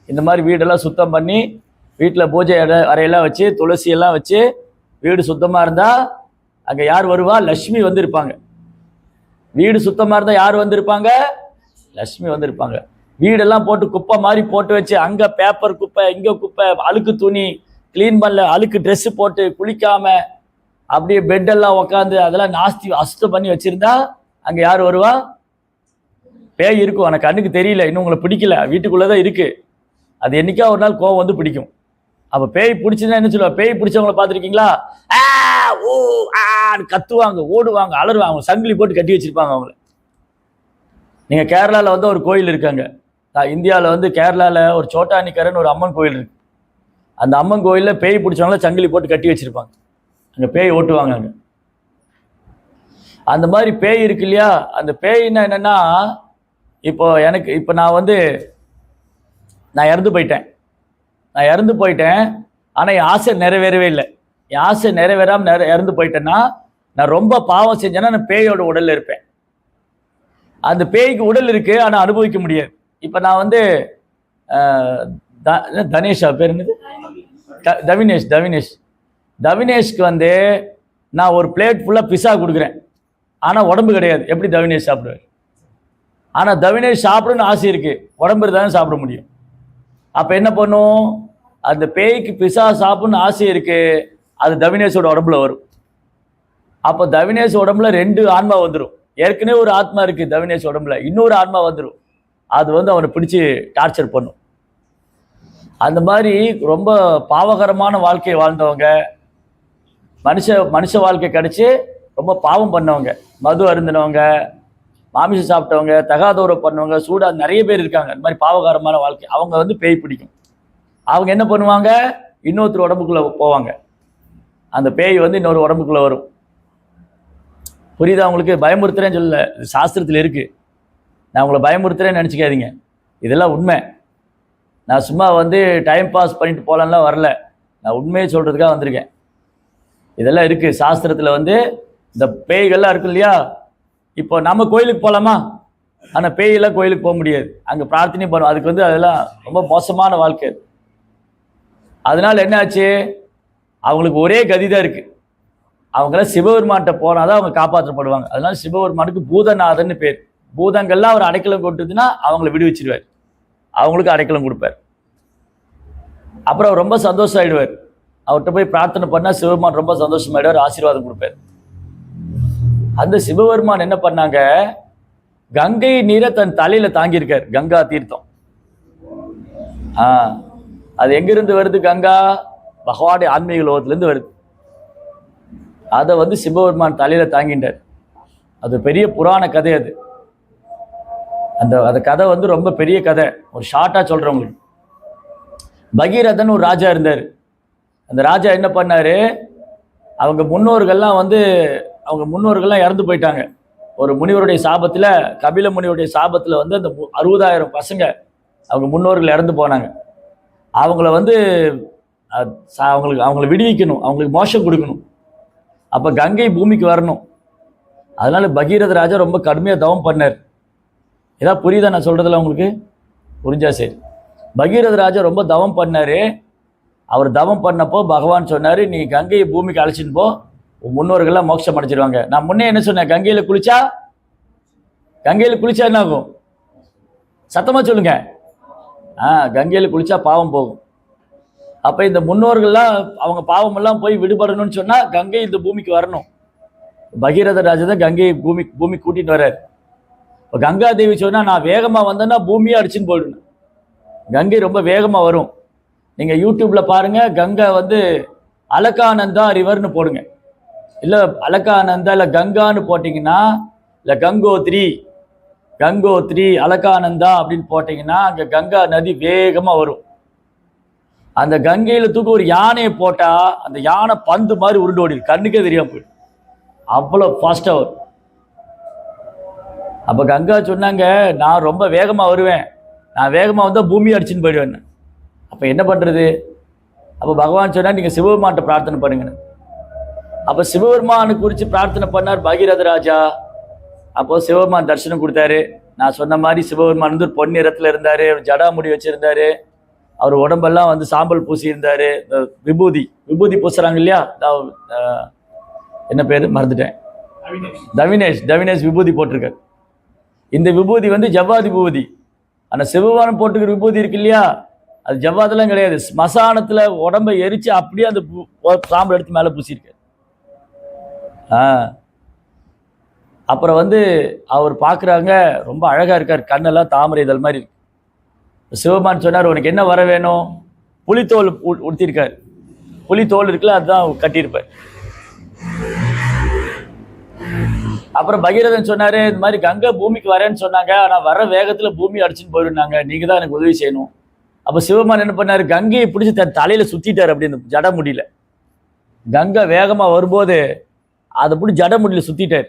இந்த மாதிரி வீடெல்லாம் சுத்தம் பண்ணி வீட்டில் பூஜை அறையெல்லாம் வச்சு துளசியெல்லாம் வச்சு வீடு சுத்தமாக இருந்தால் அங்கே யார் வருவா? லக்ஷ்மி வந்து இருப்பாங்க. வீடு சுத்தமாக இருந்தால் யார் வந்திருப்பாங்க? லக்ஷ்மி வந்திருப்பாங்க. வீடெல்லாம் போட்டு குப்பை மாதிரி போட்டு வச்சு அங்கே பேப்பர் குப்பை, இங்கே குப்பை, அழுக்கு துணி க்ளீன் பண்ணல, அழுக்கு ட்ரெஸ்ஸு போட்டு குளிக்காம அப்படியே பெட்டெல்லாம் உக்காந்து அதெல்லாம் நாஸ்தி அசுத்தம் பண்ணி வச்சுருந்தா அங்கே யார் வருவா? பேய் இருக்கும். எனக்கு கண்ணுக்கு தெரியல, இன்னும் உங்களை பிடிக்கல, வீட்டுக்குள்ளே தான் இருக்குது. அது என்னைக்கா ஒரு நாள் கோவம் வந்து பிடிக்கும். அப்போ பேய் பிடிச்சதுன்னா என்ன சொல்லுவா? பேய் பிடிச்சவங்கள பார்த்துருக்கீங்களா? ஓ கத்துவாங்க, ஓடுவாங்க, அலறுவாங்க, சங்கிலி போட்டு கட்டி வச்சிருப்பாங்க அவங்கள. நீங்கள் கேரளாவில் வந்து ஒரு கோயில் இருக்காங்க. இந்தியாவில் வந்து கேரளாவில் ஒரு சோட்டானிக்கரன் ஒரு அம்மன் கோயில் இருக்கு. அந்த அம்மன் கோயிலில் பேய் பிடிச்சவங்கள சங்கிலி போட்டு கட்டி வச்சிருப்பாங்க. அங்கே பேய் ஓட்டுவாங்க. அங்கே அந்த மாதிரி பேய் இருக்கு இல்லையா? அந்த பேய்னா என்னென்னா, இப்போ நான் இறந்து போயிட்டேன். ஆனால் என் ஆசை நிறைவேறவே இல்லை. என் ஆசை நிறைவேறாமல் இறந்து போயிட்டேன்னா நான் ரொம்ப பாவம் செஞ்சேன்னா நான் பேயோட உடலில் இருப்பேன். அந்த பேய்க்கு உடல் இருக்கு, ஆனால் அனுபவிக்க முடியாது. இப்போ நான் வந்து தனேஷா பேர் என்னது? தவினேஷ்க்கு வந்து நான் ஒரு பிளேட் ஃபுல்லாக பிஸா கொடுக்குறேன், ஆனால் உடம்பு கிடையாது. எப்படி தவினேஷ் சாப்பிடுவார்? ஆனால் தவினேஷ் சாப்பிடணும்னு ஆசை இருக்கு, உடம்பு இருந்தாலும் சாப்பிட முடியும். அப்போ என்ன பண்ணும்? அந்த பேய்க்கு பிஸா சாப்பிடணும்னு ஆசை இருக்கு, அது தவினேஷோட உடம்புல வரும். அப்போ தவினேஷ் உடம்புல 2 ஆன்மா வந்துடும். ஏற்கனவே ஒரு ஆத்மா இருக்கு தவினேஷ் உடம்புல, இன்னொரு ஆன்மா வந்துடும். அது வந்து அவனை பிடிச்சி டார்ச்சர் பண்ணும். அந்த மாதிரி ரொம்ப பாவகரமான வாழ்க்கையை வாழ்ந்தவங்க, மனுஷ வாழ்க்கை கிடைச்சி ரொம்ப பாவம் பண்ணவங்க, மது அருந்தினவங்க, மாமிசம் சாப்பிட்டவங்க, தகாதோரம் பண்ணவங்க, சூடா நிறைய பேர் இருக்காங்க. இந்த மாதிரி பாவகாரமான வாழ்க்கை. அவங்க வந்து பேய் பிடிக்கும். அவங்க என்ன பண்ணுவாங்க? இன்னொருத்தர் உடம்புக்குள்ளே போவாங்க. அந்த பேய் வந்து இன்னொரு உடம்புக்குள்ளே வரும். புரியுதா உங்களுக்கு? பயமுறுத்துறேன்னு சொல்லல, இது சாஸ்திரத்தில் இருக்குது. நான் உங்களை பயமுறுத்துறேன்னு நினச்சிக்காதீங்க, இதெல்லாம் உண்மை. நான் சும்மா வந்து டைம் பாஸ் பண்ணிட்டு போகலான்லாம் வரல, நான் உண்மையை சொல்கிறதுக்காக வந்திருக்கேன். இதெல்லாம் இருக்குது சாஸ்திரத்தில். வந்து இந்த பேய்கள்லாம் இருக்கு இல்லையா? இப்போ நம்ம கோயிலுக்கு போகலாமா? ஆனால் பேயெல்லாம் கோயிலுக்கு போக முடியாது, அங்கே பிரார்த்தனை பண்ணும். அதுக்கு வந்து அதெல்லாம் ரொம்ப மோசமான வாழ்க்கை. அதனால் என்ன ஆச்சு? அவங்களுக்கு ஒரே கதி தான் இருக்குது. அவங்களாம் சிவபெருமான்கிட்ட போனால் தான் அவங்க காப்பாற்றப்படுவாங்க. அதனால சிவபெருமானுக்கு பூதநாதன்னு பேர். பூதங்கள்லாம் அவர் அடைக்கலம் கொடுத்ததுன்னா அவங்கள விடுவிச்சிடுவார், அவங்களுக்கு அடைக்கலம் கொடுப்பார். அப்புறம் அவர் ரொம்ப சந்தோஷம் ஆகிடுவார். அவர்கிட்ட போய் பிரார்த்தனை பண்ணால் சிவபெருமான் ரொம்ப சந்தோஷமாயிடுவார், ஆசீர்வாதம் கொடுப்பார். அந்த சிவபெருமான் என்ன பண்ணாங்க? கங்கை நீரை தன் தலையில தாங்கியிருக்கார். கங்கா தீர்த்தம். அது எங்கிருந்து வருது? கங்கா பகவானுடைய ஆன்மீக லோகத்திலேருந்து வருது. அதை வந்து சிவபெருமான் தலையில தாங்கிட்டார். அது பெரிய புராண கதை. அது அந்த கதை வந்து ரொம்ப பெரிய கதை. ஒரு ஷார்ட்டா சொல்றேன் உங்களுக்கு. பகீரதன் ஒரு ராஜா இருந்தார். அந்த ராஜா என்ன பண்ணாரு? அவங்க முன்னோர்கள்லாம் இறந்து போயிட்டாங்க. ஒரு முனிவருடைய சாபத்தில், கபில முனிவருடைய சாபத்தில் வந்து அந்த 60,000 பசங்க அவங்க முன்னோர்கள் இறந்து போனாங்க. அவங்கள வந்து அவங்களை விடுவிக்கணும், அவங்களுக்கு மோட்சம் கொடுக்கணும். அப்போ கங்கை பூமிக்கு வரணும். அதனால பகீரத ராஜா ரொம்ப கடுமையாக தவம் பண்ணார். ஏதாவது புரியுதா நான் சொல்றதுல உங்களுக்கு? புரிஞ்சா சரி. பகீரத ராஜா ரொம்ப தவம் பண்ணாரு. அவர் தவம் பண்ணப்போ பகவான் சொன்னாரு, நீ கங்கையை பூமிக்கு அழைச்சின்னு போ, முன்னோர்கள்லாம் மோட்சம் அடைச்சிருவாங்க. நான் முன்னே என்ன சொன்னேன்? கங்கையில குளிச்சா என்ன ஆகும்? சத்தமா சொல்லுங்க. கங்கையில குளிச்சா பாவம் போகும். அப்ப இந்த முன்னோர்கள்லாம் அவங்க பாவம் எல்லாம் போய் விடுபடணும்னு சொன்னா கங்கை இந்த பூமிக்கு வரணும். பகீரத ராஜா தான் கங்கையை பூமி கூட்டிட்டு வர்றாரு. இப்போ கங்கா தேவி சொன்னா, நான் வேகமா வந்தேன்னா பூமியே அடிச்சுன்னு போயிடணும். கங்கை ரொம்ப வேகமா வரும். நீங்க யூடியூப்ல பாருங்க, கங்கை வந்து அலகானந்தா ரிவர்னு போடுங்க, இல்ல அலகானந்தா இல்ல கங்கான்னு போட்டீங்கன்னா, இல்ல கங்கோத்ரி அலகானந்தா அப்படின்னு போட்டீங்கன்னா அங்க கங்கா நதி வேகமா வரும். அந்த கங்கையில தூக்க ஒரு யானையை போட்டா அந்த யானை பந்து மாதிரி உருண்டு ஓடி கண்ணுக்கே தெரியாம போயிடும், அவ்வளவு ஃபாஸ்டா வரும். அப்போ கங்கா சொன்னாங்க, நான் ரொம்ப வேகமாக வருவேன், நான் வேகமாக வந்தால் பூமி அடிச்சுன்னு போயிடுவேன். அப்போ என்ன பண்ணுறது? அப்போ பகவான் சொன்னார், நீங்கள் சிவபெருமான்கிட்ட பிரார்த்தனை பண்ணுங்கன்னு. அப்போ சிவபெருமானு குறித்து பிரார்த்தனை பண்ணார் பகீரத ராஜா. அப்போ சிவபெருமான் தரிசனம் கொடுத்தாரு. நான் சொன்ன மாதிரி சிவபெருமான் வந்து ஒரு பொன்னிறத்தில் இருந்தார், ஜடாமுடி வச்சுருந்தாரு, அவர் உடம்பெல்லாம் வந்து சாம்பல் பூசி இருந்தார். விபூதி விபூதி பூசுறாங்க இல்லையா, என்ன பேர் மறந்துட்டேன், தவினேஷ் விபூதி போட்டிருக்காரு. இந்த விபூதி வந்து ஜவ்வாதி விபூதி. ஆனால் சிவபெருமான் போட்டுக்கிற விபூதி இருக்கு இல்லையா, அது ஜவ்வாதெல்லாம் கிடையாது. ஸ்மசானத்தில் உடம்பை எரிச்சு அப்படியே அந்த சாம்பல் எடுத்து மேலே பூசியிருக்காரு. அப்புறம் வந்து அவர் பார்க்குறாங்க, ரொம்ப அழகாக இருக்கார், கண்ணெல்லாம் தாமரை இதழ் மாதிரி இருக்கு. சிவபெருமான் சொன்னார், உனக்கு என்ன வர வேணும்? புலித்தோல் உடுத்திருக்கார், புலித்தோல் இருக்குல்ல, அதுதான் கட்டியிருப்பார். அப்புறம் பகீரதன் சொன்னார், இந்த மாதிரி கங்கை பூமிக்கு வரேன்னு சொன்னாங்க, ஆனால் வர வேகத்தில் பூமி அடிச்சுன்னு போயிடுனாங்க, நீங்கள் தான் எனக்கு உதவி செய்யணும். அப்போ சிவபெருமான் என்ன பண்ணார், கங்கையை பிடிச்சி தன் தலையில் சுற்றிட்டார். அப்படி இந்த ஜட முடியல, கங்கை வேகமாக வரும்போது அதை பிடிச்சி ஜட முடியல சுற்றிட்டார்.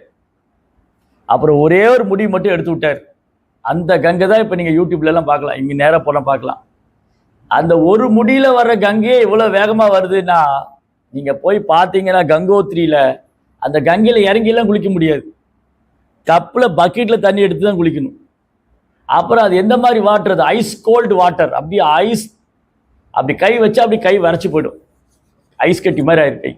அப்புறம் ஒரே ஒரு முடி மட்டும் எடுத்து விட்டார். அந்த கங்கை தான் இப்போ நீங்கள் யூடியூப்லலாம் பார்க்கலாம், இங்கே நேராக போனால் பார்க்கலாம். அந்த ஒரு முடியில் வர்ற கங்கையே இவ்வளோ வேகமாக வருதுன்னா, நீங்கள் போய் பார்த்தீங்கன்னா கங்கோத்திரியில் அந்த கங்கையில் இறங்கிலாம் குளிக்க முடியாது, கப்பில் பக்கெட்டில் தண்ணி எடுத்து தான் குளிக்கணும். அப்புறம் அது எந்த மாதிரி வாட்டர், அது ஐஸ் கோல்டு வாட்டர். அப்படியே ஐஸ், அப்படி கை வச்சா அப்படி கை வரைச்சி போயிடும், ஐஸ் கட்டி மாதிரி ஆயிரு கை.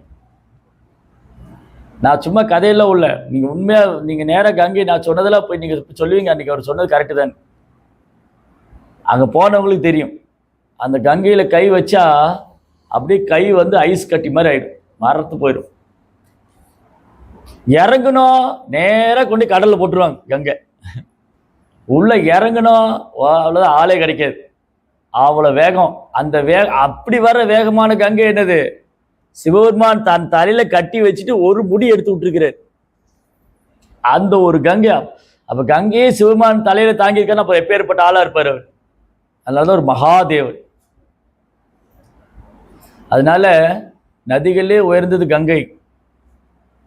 நான் சும்மா கதையெல்லாம் உள்ள, நீங்கள் உண்மையாக நீங்கள் நேராக கங்கை நான் சொன்னதெல்லாம் போய் நீங்கள் சொல்லுவீங்க, அன்றைக்கி அவர் சொன்னது கரெக்டு தான். அங்கே போனவங்களுக்கு தெரியும், அந்த கங்கையில் கை வச்சா அப்படியே கை வந்து ஐஸ் கட்டி மாதிரி ஆகிடும், மரத்து போயிடும். இறங்கணும், நேராக கொண்டு கடலில் போட்டுருவாங்க கங்கை. உள்ளே இறங்கணும், அவ்வளோதான், ஆளே கிடைக்காது, அவ்வளோ வேகம். அந்த அப்படி வர வேகமான கங்கை என்னது, சிவபெருமான் தன் தலையில கட்டி வச்சுட்டு ஒரு முடி எடுத்து விட்டுருக்கிறார், அந்த ஒரு கங்கை. அப்போ கங்கையே சிவபெருமான் தலையில தாங்கியிருக்காருன்னா அப்போ எப்பேற்பட்ட ஆளாக இருப்பார் அவர். அதனால ஒரு மகாதேவர். அதனால நதிகளே உயர்ந்தது கங்கை,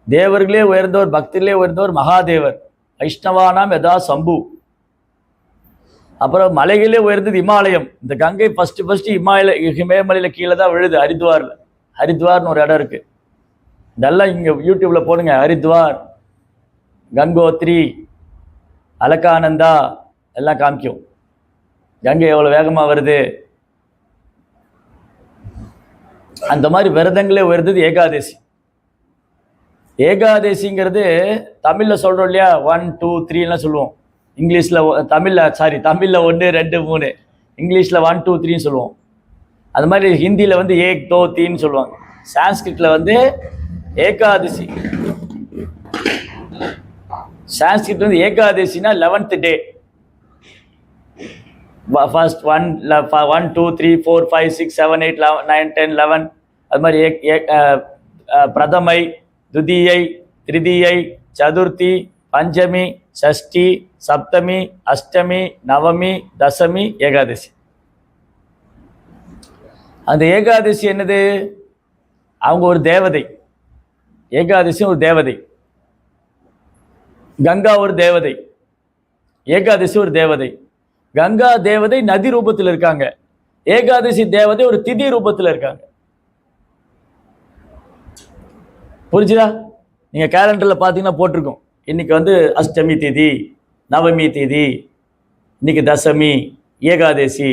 தேவர்களே உயர்ந்தவர், பக்தர்களே உயர்ந்தவர் மகாதேவர். வைஷ்ணவானாம் யதா சம்பு. அப்புறம் மலைகளே உயர்ந்தது இமாலயம். இந்த கங்கை ஃபர்ஸ்ட் இமயமலையில கீழே தான் விழுது, ஹரித்வாரில். ஹரித்வார்னு ஒரு இடம் இருக்கு, இதெல்லாம் இங்கே யூடியூப்ல போடுங்க, ஹரித்வார், கங்கோத்ரி, அலகானந்தா எல்லாம் காமிக்கும் கங்கை எவ்வளோ வேகமாக வருது. அந்த மாதிரி விரதங்களே உயர்ந்தது ஏகாதசி. ஏகாதசிங்கிறது தமிழில் சொல்கிறோம் இல்லையா, 1 2 3 சொல்லுவோம். இங்கிலீஷில் தமிழில் 1 2 3, இங்கிலீஷில் 1 2 3 சொல்லுவோம். அது மாதிரி ஹிந்தியில் வந்து 1 2 3 சொல்லுவாங்க. சான்ஸ்கிரிட்டில் வந்து ஏகாதசி, சான்ஸ்கிரிட் வந்து ஏகாதசினா 11th டே. ஃபர்ஸ்ட் 1 2 3 4 5 6 7 8 9 10 11, அது மாதிரி பிரதமை, துதியை, திருதியை, சதுர்த்தி, பஞ்சமி, சஷ்டி, சப்தமி, அஷ்டமி, நவமி, தசமி, ஏகாதசி. அந்த ஏகாதசி என்னது, அவங்க ஒரு தேவதை. ஏகாதசி ஒரு தேவதை, கங்கா ஒரு தேவதை, ஏகாதசி ஒரு தேவதை. கங்கா தேவதை நதி ரூபத்தில் இருக்காங்க, ஏகாதசி தேவதை ஒரு திதி ரூபத்தில் இருக்காங்க. புரிஞ்சுதா? நீங்க கேலண்டர்ல பாத்தீங்கன்னா போட்டிருக்கோம், இன்னைக்கு வந்து அஷ்டமி திதி, நவமி திதி, இன்னைக்கு தசமி, ஏகாதசி.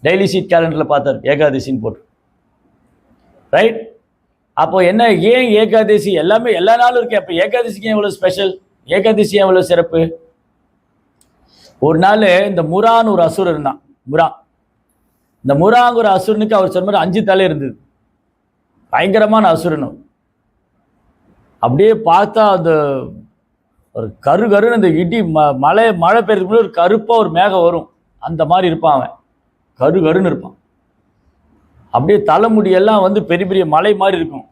டெய்லி ஷீட் கேலண்டரில் பார்த்தார் ஏகாதசின்னு போட்டு, ரைட்? அப்போ என்ன, ஏன் ஏகாதசி? எல்லாமே எல்லா நாளும் இருக்கு, அப்போ ஏகாதசிக்கு எவ்வளோ ஸ்பெஷல், ஏகாதசி எவ்வளோ சிறப்பு? ஒரு நாள் இந்த முரான்னு ஒரு அசுரன் இருந்தான், முரா. இந்த முராங்கிற அசுரனுக்கு அவர் சொன்ன மாதிரி 5 தலை இருந்தது, பயங்கரமான அசுரனும். அப்படியே பார்த்தா அந்த ஒரு கருன்னு அந்த இடி மழை பெய்யறதுக்கு முன்னாடி ஒரு கருப்பாக ஒரு மேகம் வரும், அந்த மாதிரி இருப்பான் அவன், கருன்னு இருப்பான். அப்படியே தலைமுடியெல்லாம் வந்து பெரிய பெரிய மலை மாதிரி இருக்கும்.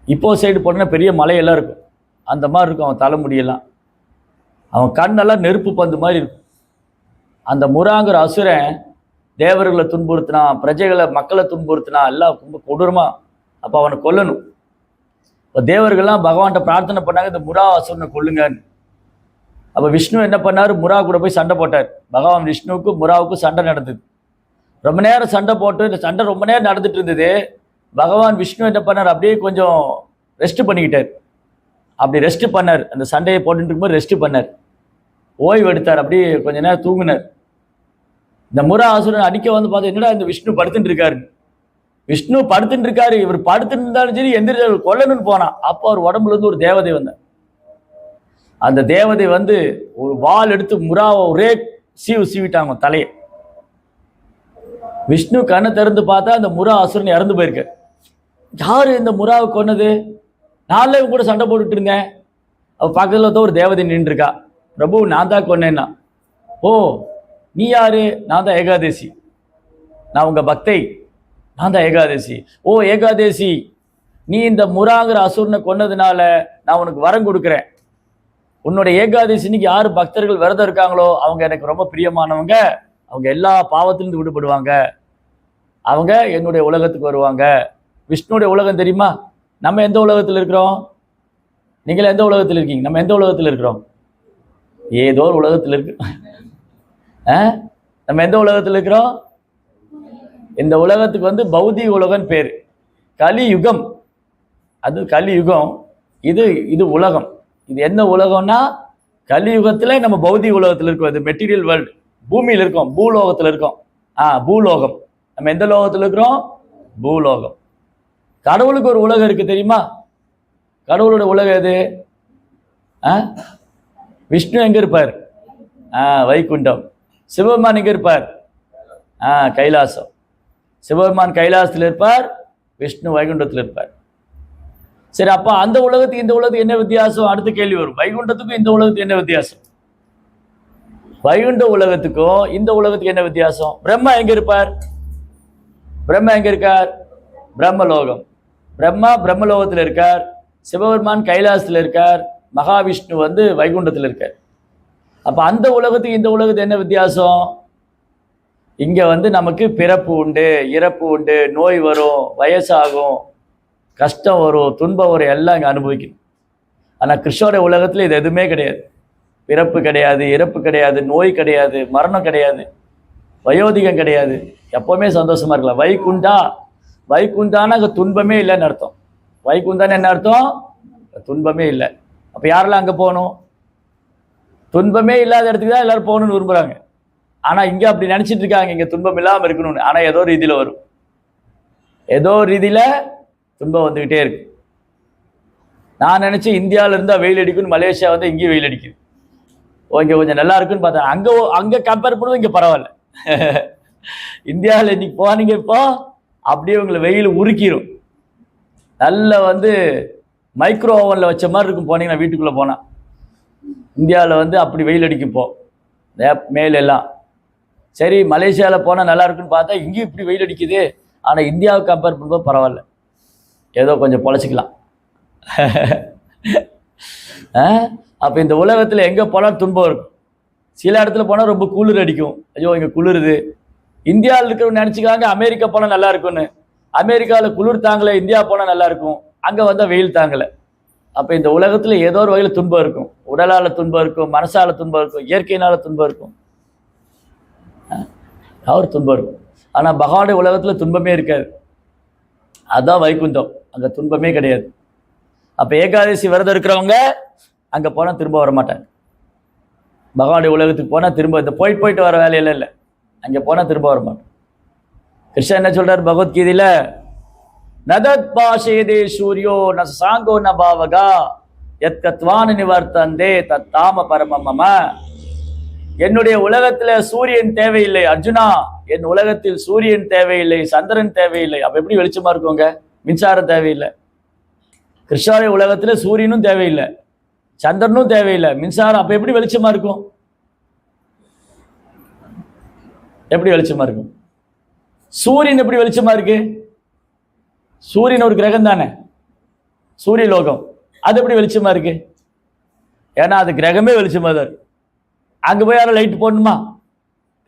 இப்போ சைடு போனால் பெரிய மலையெல்லாம் இருக்கும், அந்த மாதிரி இருக்கும் அவன் தலைமுடியெல்லாம். அவன் கண்ணெல்லாம் நெருப்பு பந்து மாதிரி இருக்கும். அந்த முராங்கிற அசுரன் தேவர்களை துன்புறுத்தினான், பிரஜைகளை, மக்களை துன்புறுத்தினான், எல்லாம் ரொம்ப கொடூரமா. அப்போ அவனை கொல்லணும். இப்போ தேவர்கள்லாம் பகவான்கிட்ட பிரார்த்தனை பண்ணாங்க, இந்த முரா அசுரனை கொல்லுங்கன்னு. அப்போ விஷ்ணு என்ன பண்ணார், முரா கூட போய் சண்டை போட்டார். பகவான் விஷ்ணுவுக்கும் முராவுக்கும் சண்டை நடந்தது. ரொம்ப நேரம் சண்டை போட்டு, இந்த சண்டை ரொம்ப நேரம் நடந்துட்டு இருந்தது. பகவான் விஷ்ணு என்ன பண்ணார், அப்படியே கொஞ்சம் ரெஸ்ட் பண்ணிக்கிட்டார். அப்படி ரெஸ்ட் பண்ணார், அந்த சண்டையை போட்டுட்டு இருக்கும்போது ரெஸ்ட் பண்ணார், ஓய்வு எடுத்தார், அப்படியே கொஞ்ச நேரம் தூங்கினார். இந்த முரா அசுரன் அடிக்க வந்து பார்த்தா என்னடா இந்த விஷ்ணு படுத்துட்டு இருக்காரு, விஷ்ணு படுத்துட்டு இருக்காரு, இவர் படுத்துட்டு இருந்தாலும் சரி எந்திரிச்சு கொல்லணும்னு போனான். அப்போ அவர் உடம்புல இருந்து ஒரு தேவதை வந்தார். அந்த தேவதை வந்து ஒரு வாள் எடுத்து முராவை ஒரே சீவிட்டாங்க தலையை. விஷ்ணு கண்ணை திறந்து பார்த்தா அந்த முரா அசுரன் இறந்து போயிருக்க. யாரு இந்த முராவை கொன்னது, நான்ல கூட சண்டை போட்டுட்டு இருந்தேன். அவ பக்கத்துல தான் ஒரு தேவதை நின்று இருக்கா. பிரபு நான் தான் கொன்னேன்னா. ஓ நீ யாரு, நான் தான் ஏகாதேசி, நான் உங்க பக்தை, நான் தான் ஏகாதேசி. ஓ ஏகாதேசி, நீ இந்த முராங்கிற அசுரனை கொன்னதுனால நான் உனக்கு வரம் கொடுக்குறேன். உன்னுடைய ஏகாதேசினிக்கு யாரு பக்தர்கள் விரதம் இருக்காங்களோ அவங்க எனக்கு ரொம்ப பிரியமானவங்க, அவங்க எல்லா பாவத்திலிருந்து விடுபடுவாங்க, அவங்க என்னுடைய உலகத்துக்கு வருவாங்க. விஷ்ணுடைய உலகம் தெரியுமா? நம்ம எந்த உலகத்தில் இருக்கிறோம், நீங்கள் எந்த உலகத்தில் இருக்கீங்க? நம்ம எந்த உலகத்தில் இருக்கிறோம்? ஏதோ ஒரு உலகத்தில் இருக்கு. நம்ம எந்த உலகத்தில் இருக்கிறோம்? இந்த உலகத்துக்கு வந்து பௌதிக உலகம் பேர். கலியுகம், அது கலியுகம். இது உலகம். இது என்ன உலகம்னா கலியுகத்துல நம்ம பௌதிக உலகத்தில் இருக்கோம். இது மெட்டீரியல் வேர்ல்டு, பூமியில் இருக்கோம், பூலோகத்தில் இருக்கோம். பூலோகம். நம்ம எந்த லோகத்தில் இருக்கிறோம்? பூலோகம். கடவுளுக்கு ஒரு உலகம் இருக்கு தெரியுமா? கடவுளோட உலகம் எது? விஷ்ணு எங்க இருப்பார்? வைகுண்டம். சிவபெருமான் எங்க இருப்பார்? கைலாசம். சிவபெருமான் கைலாசத்தில் இருப்பார், விஷ்ணு வைகுண்டத்தில் இருப்பார். சரி, அப்ப அந்த உலகத்துக்கு இந்த உலகத்துக்கு என்ன வித்தியாசம்? அடுத்த கேள்வி வரும். வைகுண்டத்துக்கும் இந்த உலகத்துக்கு என்ன வித்தியாசம்? வைகுண்ட உலகத்துக்கும் இந்த உலகத்துக்கு என்ன வித்தியாசம்? பிரம்மா எங்க இருப்பார்? பிரம்மா எங்க இருக்கார்? பிரம்மலோகம். பிரம்மா பிரம்மலோகத்தில் இருக்கார், சிவபெருமான் கைலாசத்தில் இருக்கார், மகாவிஷ்ணு வந்து வைகுண்டத்தில் இருக்கார். அப்ப அந்த உலகத்துக்கு இந்த உலகத்துக்கு என்ன வித்தியாசம்? இங்க வந்து நமக்கு பிறப்பு உண்டு, இறப்பு உண்டு, நோய் வரும், வயசாகும், கஷ்டம் வரும், துன்பம் வரும், எல்லாம் இங்கே அனுபவிக்கணும். ஆனால் கிருஷ்ணோடைய உலகத்தில் இது எதுவுமே கிடையாது. பிறப்பு கிடையாது, இறப்பு கிடையாது, நோய் கிடையாது, மரணம் கிடையாது, வயோதிகம் கிடையாது, எப்பவுமே சந்தோஷமா இருக்கலாம். வைகுண்டா, வைகுண்டான அங்கே துன்பமே இல்லைன்னு அர்த்தம். வைகுண்டான்னு என்ன அர்த்தம்? துன்பமே இல்லை. அப்போ யாரெல்லாம் அங்கே போகணும்? துன்பமே இல்லாத இடத்துக்கு தான் எல்லாரும் போகணும்னு விரும்புகிறாங்க. ஆனால் இங்கே அப்படி நினச்சிட்டு இருக்காங்க, இங்கே துன்பம் இல்லாமல் இருக்கணும்னு. ஆனால் ஏதோ ரீதியில் வரும், ஏதோ ரீதியில் துன்பம் வந்துக்கிட்டே இருக்கு. நான் நினச்சேன் இந்தியாவில் இருந்தால் வெயில் அடிக்குன்னு, மலேசியா வந்து இங்கேயும் வெயில் அடிக்குது. இங்கே கொஞ்சம் நல்லா இருக்குன்னு பார்த்தேன். அங்கே கம்பேர் பண்ணுவோம், இங்கே பரவாயில்ல. இந்தியாவில் இன்னைக்கு போனீங்க இப்போ அப்படியே உங்களை வெயில் உருக்கிடும். நல்ல வந்து மைக்ரோ ஓவனில் வச்ச மாதிரி இருக்கும். போனீங்கன்னா வீட்டுக்குள்ளே போனால் இந்தியாவில் வந்து அப்படி வெயில் அடிக்கும் போ மேலெல்லாம். சரி, மலேசியாவில் போனால் நல்லா இருக்குன்னு பார்த்தா இங்கேயும் இப்படி வெயில் அடிக்குது. ஆனால் இந்தியாவை கம்பேர் பண்ணும்போது பரவாயில்ல, ஏதோ கொஞ்சம் பொழைச்சிக்கலாம். அப்போ இந்த உலகத்தில் எங்கே போனால் துன்பம் இருக்கும். சில இடத்துல போனால் ரொம்ப குளிர் அடிக்கும், ஐயோ இங்கே குளிருது. இந்தியாவில் இருக்கிறவங்க நினச்சிக்காங்க அமெரிக்கா போனால் நல்லா இருக்கும்னு. அமெரிக்காவில் குளிர் தாங்கலை, இந்தியா போனால் நல்லா இருக்கும், அங்கே வந்தால் வெயில் தாங்கலை. அப்போ இந்த உலகத்தில் ஏதோ ஒரு வகையில் துன்பம் இருக்கும். உடலால் துன்பம் இருக்கும், மனசால துன்பம் இருக்கும், இயற்கையினால துன்பம் இருக்கும், அவர் துன்பம் இருக்கும். ஆனால் பகவானுடைய உலகத்தில் துன்பமே இருக்காது. அதுதான் வைகுண்டம், அங்கே துன்பமே கிடையாது. அப்போ ஏகாதசி விரதம் இருக்கிறவங்க அங்கே போனால் திரும்ப வர மாட்டாங்க. பகவானுடைய உலகத்துக்கு போனால் திரும்ப இந்த போயிட்டு வர வேலையெல்லாம் இல்லை, அங்கே போனால் திரும்ப வர மாட்டோம். கிருஷ்ணன் என்ன சொல்றார் பகவத்கீதையில? நதத் பாஷேதே சூரியோ ந சாங்கோ ந பாவகா எத் கத்வான நிவர்த்தந்தே தத்தாம பரமமம. என்னுடைய உலகத்துல சூரியன் தேவையில்லை அர்ஜுனா, என் உலகத்தில் சூரியன் தேவையில்லை, சந்திரன் தேவையில்லை. அப்ப எப்படி வெளிச்சமா இருக்குங்க? மின்சாரம் தேவையில்லை. கிருஷ்ணாவுடைய உலகத்துல சூரியனும் தேவையில்லை, சந்திரனும் தேவையில்லை, மின்சாரம். அப்ப எப்படி வெளிச்சமா இருக்கும்? எப்படி வெளிச்சமா இருக்கும்? சூரியன் எப்படி வெளிச்சமா இருக்கு? சூரியன் ஒரு கிரகம் தானே, சூரிய லோகம். அது எப்படி வெளிச்சமா இருக்கு? ஏன்னா அது கிரகமே வெளிச்சமா தான் இருக்கு. அங்கே போய் யாரும் லைட் போடணுமா?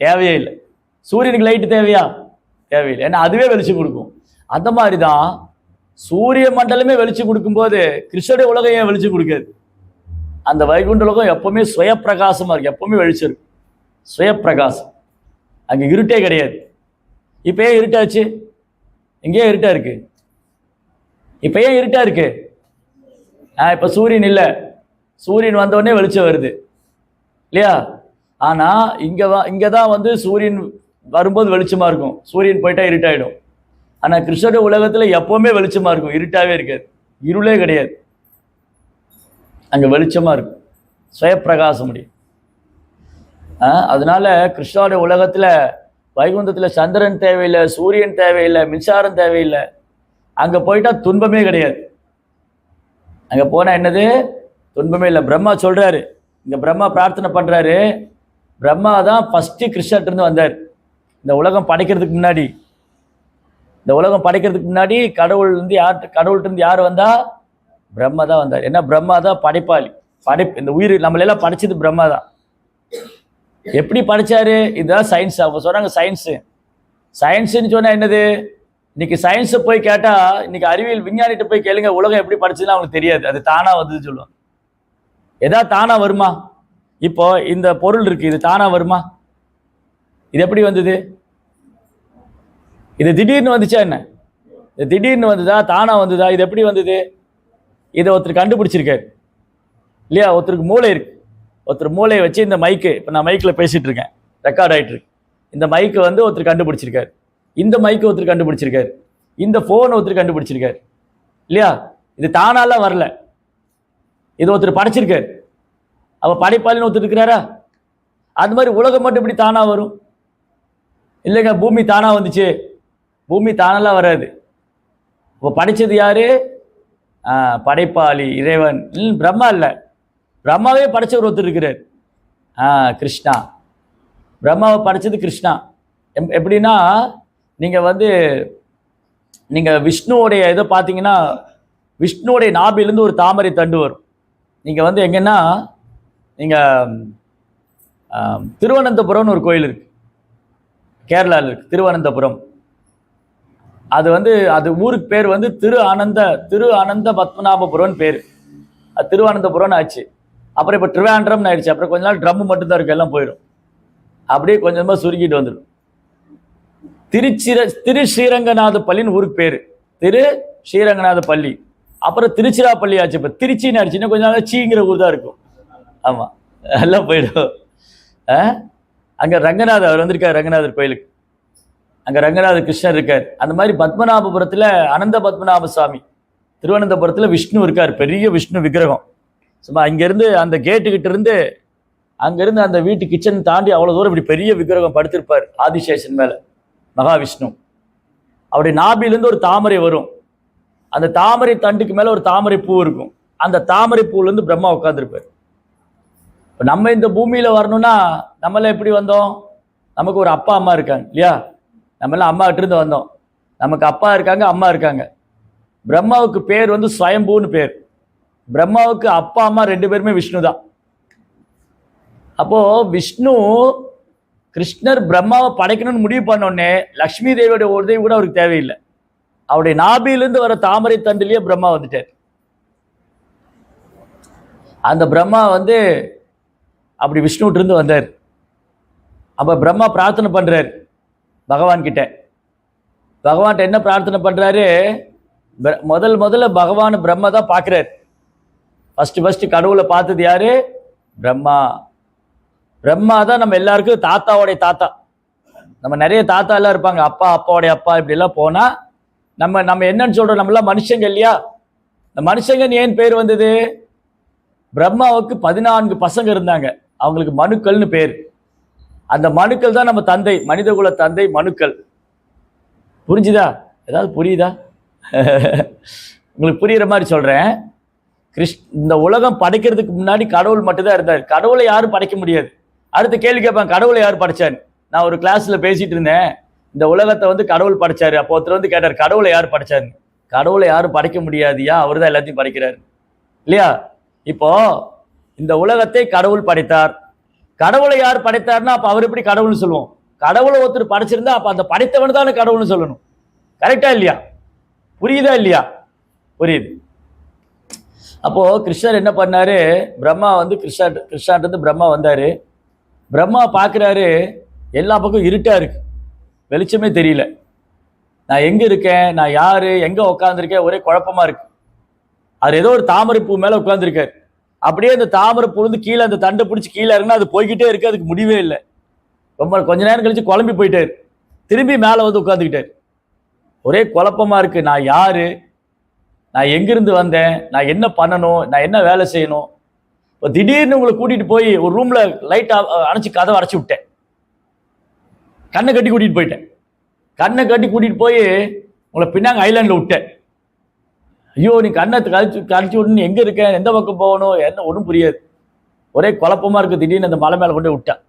தேவையே இல்லை. சூரியனுக்கு லைட்டு தேவையா? தேவையில்லை, ஏன்னா அதுவே வெளிச்சம் கொடுக்கும். அந்த மாதிரி தான் சூரிய மண்டலமே வெளிச்சம் கொடுக்கும்போது கிருஷ்ணனுடைய உலகம் ஏன் வெளிச்சம் கொடுக்காது? அந்த வைகுண்ட லோகம் எப்பவுமே சுயப்பிரகாசமாக இருக்கு, எப்பவுமே வெளிச்சிருக்கு, சுயப்பிரகாசம். அங்கே இருட்டே கிடையாது. இப்போ ஏன் இருட்டாச்சு? இங்கேயே இருட்டா இருக்கு. இப்போ ஏன் இருட்டா இருக்கு? இப்போ சூரியன் இல்லை, சூரியன் வந்தோடனே வெளிச்சம் வருது இல்லையா? ஆனால் இங்கே தான் வந்து சூரியன் வரும்போது வெளிச்சமாக இருக்கும், சூரியன் போயிட்டா இருட்டாயிடும். ஆனால் கிருஷ்ணருடைய உலகத்தில் எப்போவுமே வெளிச்சமாக இருக்கும், இருட்டாகவே இருக்காது, இருளே கிடையாது. அங்கே வெளிச்சமாக இருக்கும், சுயப்பிரகாசம் முடியும். அதனால கிருஷ்ணருடைய உலகத்தில் வைகுந்தத்தில் சந்திரன் தேவையில்லை, சூரியன் தேவையில்லை, மின்சாரம் தேவையில்லை. அங்கே போயிட்டா துன்பமே கிடையாது. அங்கே போனால் என்னது? துன்பமே இல்லை. பிரம்மா சொல்கிறாரு, இங்கே பிரம்மா பிரார்த்தனை பண்ணுறாரு. பிரம்மா தான் ஃபஸ்ட்டு கிருஷ்ணர்கிட்டருந்து வந்தார். இந்த உலகம் படைக்கிறதுக்கு முன்னாடி, இந்த உலகம் படைக்கிறதுக்கு முன்னாடி கடவுள்கிட்ட யார் வந்தா? பிரம்மா தான் வந்தார். ஏன்னா பிரம்மா தான் படைப்பாளி, இந்த உயிர் நம்மளெல்லாம் படைச்சது பிரம்மா தான். எப்படி படைச்சாரு? இதுதான் சயின்ஸ். அவங்க சொன்னாங்க சயின்ஸு. சயின்ஸுன்னு சொன்னால் என்னது? இன்னைக்கு சயின்ஸை போய் கேட்டால், இன்னைக்கு அறிவியல் விஞ்ஞானிகிட்ட போய் கேளுங்க உலகம் எப்படி படைச்சதுன்னு அவங்களுக்கு தெரியாது. அது தானாக வந்ததுன்னு சொல்லுவாங்க. எதாவது தானாக வருமா? இப்போ இந்த பொருள் இருக்கு, இது தானாக வருமா? இது எப்படி வந்தது? இது திடீர்னு வந்துச்சா என்ன? இது திடீர்னு வந்ததா, தானாக வந்ததா? இது எப்படி வந்தது? இதை ஒருத்தர் கண்டுபிடிச்சிருக்காரு இல்லையா? ஒருத்தருக்கு மூளை இருக்கு. ஒருத்தர் மூளையை வச்சு இந்த மைக்கு, இப்போ நான் மைக்கில் பேசிகிட்டு இருக்கேன், ரெக்கார்ட் ஆகிட்டு இருக்கு. இந்த மைக்கு வந்து ஒருத்தர் கண்டுபிடிச்சிருக்காரு, இந்த மைக்கு ஒருத்தர் கண்டுபிடிச்சிருக்காரு, இந்த ஃபோன் ஒருத்தர் கண்டுபிடிச்சிருக்காரு இல்லையா? இது தானாலாம் வரல, இது ஒருத்தர் படைச்சிருக்காரு. அவள் படைப்பாளின்னு ஒருத்தர் இருக்கிறாரா? அது மாதிரி உலகம் மட்டும் இப்படி தானாக வரும் இல்லைங்க. பூமி தானாக வந்துச்சு, பூமி தானெல்லாம் வராது. இப்போ படைச்சது யாரு? படைப்பாளி இறைவன். பிரம்மா இல்லை, பிரம்மாவே படைச்சவர் ஒருத்தர் இருக்கிறார், கிருஷ்ணா. பிரம்மாவை படைச்சது கிருஷ்ணா. எப்படின்னா, நீங்கள் வந்து விஷ்ணுவோடைய இதை பார்த்தீங்கன்னா, விஷ்ணுவோடைய நாபிலேருந்து ஒரு தாமரை தண்டு வரும். நீங்கள் வந்து எங்கன்னா, நீங்கள் திருவனந்தபுரம்னு ஒரு கோயில் இருக்கு, கேரளாவில் இருக்கு திருவனந்தபுரம். அது வந்து அது ஊருக்கு பேர் வந்து திரு ஆனந்த பத்மநாபபுரம்னு பேர். அது திருவனந்தபுரம்னு ஆச்சு. அப்புறம் இப்போ ட்ரிவாண்ட்ரம்னு ஆயிடுச்சு. அப்புறம் கொஞ்ச நாள் ட்ரம்மு மட்டும்தான் இருக்கு, எல்லாம் போயிடும். அப்படியே கொஞ்சமாக சுருக்கிட்டு வந்துடும். திரு ஸ்ரீரங்கநாத பள்ளின்னு ஊருக்கு பேர், திரு ஸ்ரீரங்கநாத பள்ளி. அப்புறம் திருச்சிராப்பள்ளி ஆச்சு. இப்போ திருச்சின்னு ஆயிடுச்சு. இன்னும் கொஞ்ச நாள் சீங்கிற ஊர் தான் இருக்கும். ஆமாம், எல்லாம் போயிடும். அங்கே ரங்கநாதர் அவர் வந்திருக்கார், ரங்கநாதர் கோயிலுக்கு. அங்கே ரங்கநாதர் கிருஷ்ணர் இருக்கார். அந்த மாதிரி பத்மநாபபுரத்தில் அனந்த பத்மநாப சுவாமி, திருவனந்தபுரத்தில் விஷ்ணு இருக்கார், பெரிய விஷ்ணு விக்கிரகம். சும்மா அங்கேருந்து அந்த கேட்டுக்கிட்ட இருந்து, அங்கேருந்து அந்த வீட்டு கிச்சன் தாண்டி அவ்வளோ தூரம் இப்படி பெரிய விக்கிரகம் படுத்திருப்பார் ஆதிசேஷன் மேலே, மகாவிஷ்ணு. அவருடைய நாபிலேருந்து ஒரு தாமரை வரும். அந்த தாமரை தண்டுக்கு மேலே ஒரு தாமரை பூ இருக்கும். அந்த தாமரை பூலேருந்து பிரம்மா உட்காந்துருப்பார். இப்போ நம்ம இந்த பூமியில் வரணும்னா நம்மளாம் எப்படி வந்தோம்? நமக்கு ஒரு அப்பா அம்மா இருக்காங்க இல்லையா? நம்மளாம் அம்மா கிட்டேருந்து வந்தோம். நமக்கு அப்பா இருக்காங்க, அம்மா இருக்காங்க. பிரம்மாவுக்கு பேர் வந்து ஸ்வயம்பூன்னு பேர். பிரம்மாவுக்கு அப்பா அம்மா ரெண்டு பேருமே விஷ்ணு தான். அப்போ விஷ்ணு கிருஷ்ணர் பிரம்மாவை படைக்கணும்னு முடிவு பண்ணோடனே லக்ஷ்மி தேவியோட உதவி கூட அவருக்கு தேவையில்லை. அவருடைய நாபிலிருந்து வர தாமரை தண்டிலேயே பிரம்மா வந்துட்டார். அந்த பிரம்மா வந்து அப்படி விஷ்ணுகிட்ட இருந்து வந்தார். அப்போ பிரம்மா பிரார்த்தனை பண்றாரு பகவான் கிட்ட. பகவான்கிட்ட என்ன பிரார்த்தனை பண்றாரு? முதல்ல பகவான் பிரம்மா தான் பார்க்கிறார். ஃபர்ஸ்ட் கடவுளை பார்த்தது யாரு? பிரம்மா. பிரம்மா தான் நம்ம எல்லாருக்கும் தாத்தாவோடைய தாத்தா. நம்ம நிறைய தாத்தா எல்லாம் இருப்பாங்க, அப்பா அப்பாவோடைய அப்பா இப்படி எல்லாம் போனா நம்ம என்னன்னு சொல்றோம்? நம்மளாம் மனுஷங்க இல்லையா? இந்த மனுஷங்கன்னு ஏன் பேர் வந்தது? பிரம்மாவுக்கு 14 பசங்க இருந்தாங்க, அவங்களுக்கு மனுக்கள்னு பேர். அந்த மனுக்கள் தான் நம்ம தந்தை, மனிதகுல தந்தை மனுக்கள். புரிஞ்சுதா? ஏதாவது புரியுதா? உங்களுக்கு புரியுற மாதிரி சொல்றேன். இந்த உலகம் படைக்கிறதுக்கு முன்னாடி கடவுள் மட்டும்தான் இருந்தார். கடவுளை யாரும் படைக்க முடியாது. அடுத்த கேள்வி கேட்பாங்க, கடவுளை யார் படைச்சாரு? நான் ஒரு கிளாஸ்ல பேசிட்டு இருந்தேன், இந்த உலகத்தை வந்து கடவுள் படைச்சாரு. அப்போ ஒருத்தர் வந்து கேட்டார், கடவுளை யார் படைச்சாரு? கடவுளை யாரும் படைக்க முடியாதியா, அவர் தான் எல்லாத்தையும் படைக்கிறாரு இல்லையா? இப்போ இந்த உலகத்தை கடவுள் படைத்தார். கடவுளை யார் படைத்தார்னா அப்ப அவர் எப்படி கடவுள்னு சொல்லுவோம்? கடவுளை ஒருத்தர் படைச்சிருந்தா அப்ப அந்த படைத்தவன் தானே கடவுள்னு சொல்லணும். கரெக்டா இல்லையா? புரியுதா இல்லையா? புரியுது. அப்போது கிருஷ்ணர் என்ன பண்ணார், பிரம்மா வந்து கிருஷ்ணாட்டு பிரம்மா வந்தார். பிரம்மா பார்க்குறாரு, எல்லா பக்கம் இருட்டாக இருக்குது, வெளிச்சமே தெரியல. நான் எங்கே இருக்கேன், நான் யார், எங்கே உட்காந்துருக்கேன், ஒரே குழப்பமாக இருக்குது. அவர் ஏதோ ஒரு தாமரை பூ மேலே உட்காந்துருக்கார். அப்படியே அந்த தாமரை பூ வந்து கீழே அந்த தண்டை பிடிச்சி கீழே இருக்குன்னா அது போய்கிட்டே இருக்குது, அதுக்கு முடிவே இல்லை. ரொம்ப கொஞ்ச நேரம் கழிச்சு குழம்பி போயிட்டார். திரும்பி மேலே வந்து உட்காந்துக்கிட்டார். ஒரே குழப்பமாக இருக்குது. நான் யார், நான் எங்கிருந்து வந்தேன், நான் என்ன பண்ணணும், நான் என்ன வேலை செய்யணும். இப்போ திடீர்னு உங்களை கூட்டிகிட்டு போய் ஒரு ரூமில் லைட் அணைச்சி கதவை அடைச்சி விட்டேன். கண்ணை கட்டி கூட்டிகிட்டு போயிட்டேன். கண்ணை கட்டி கூட்டிகிட்டு போய் உங்களை பின்னாங்க ஐலாண்டில் விட்டேன். ஐயோ, நீ கண்ணை கழிச்சு விட்டு எங்கே இருக்கேன், எந்த பக்கம் போகணும், என்ன ஒன்றும் புரியாது. ஒரே குழப்பமாக இருக்குது. திடீர்னு அந்த மலை மேலே கொண்டு விட்டேன்,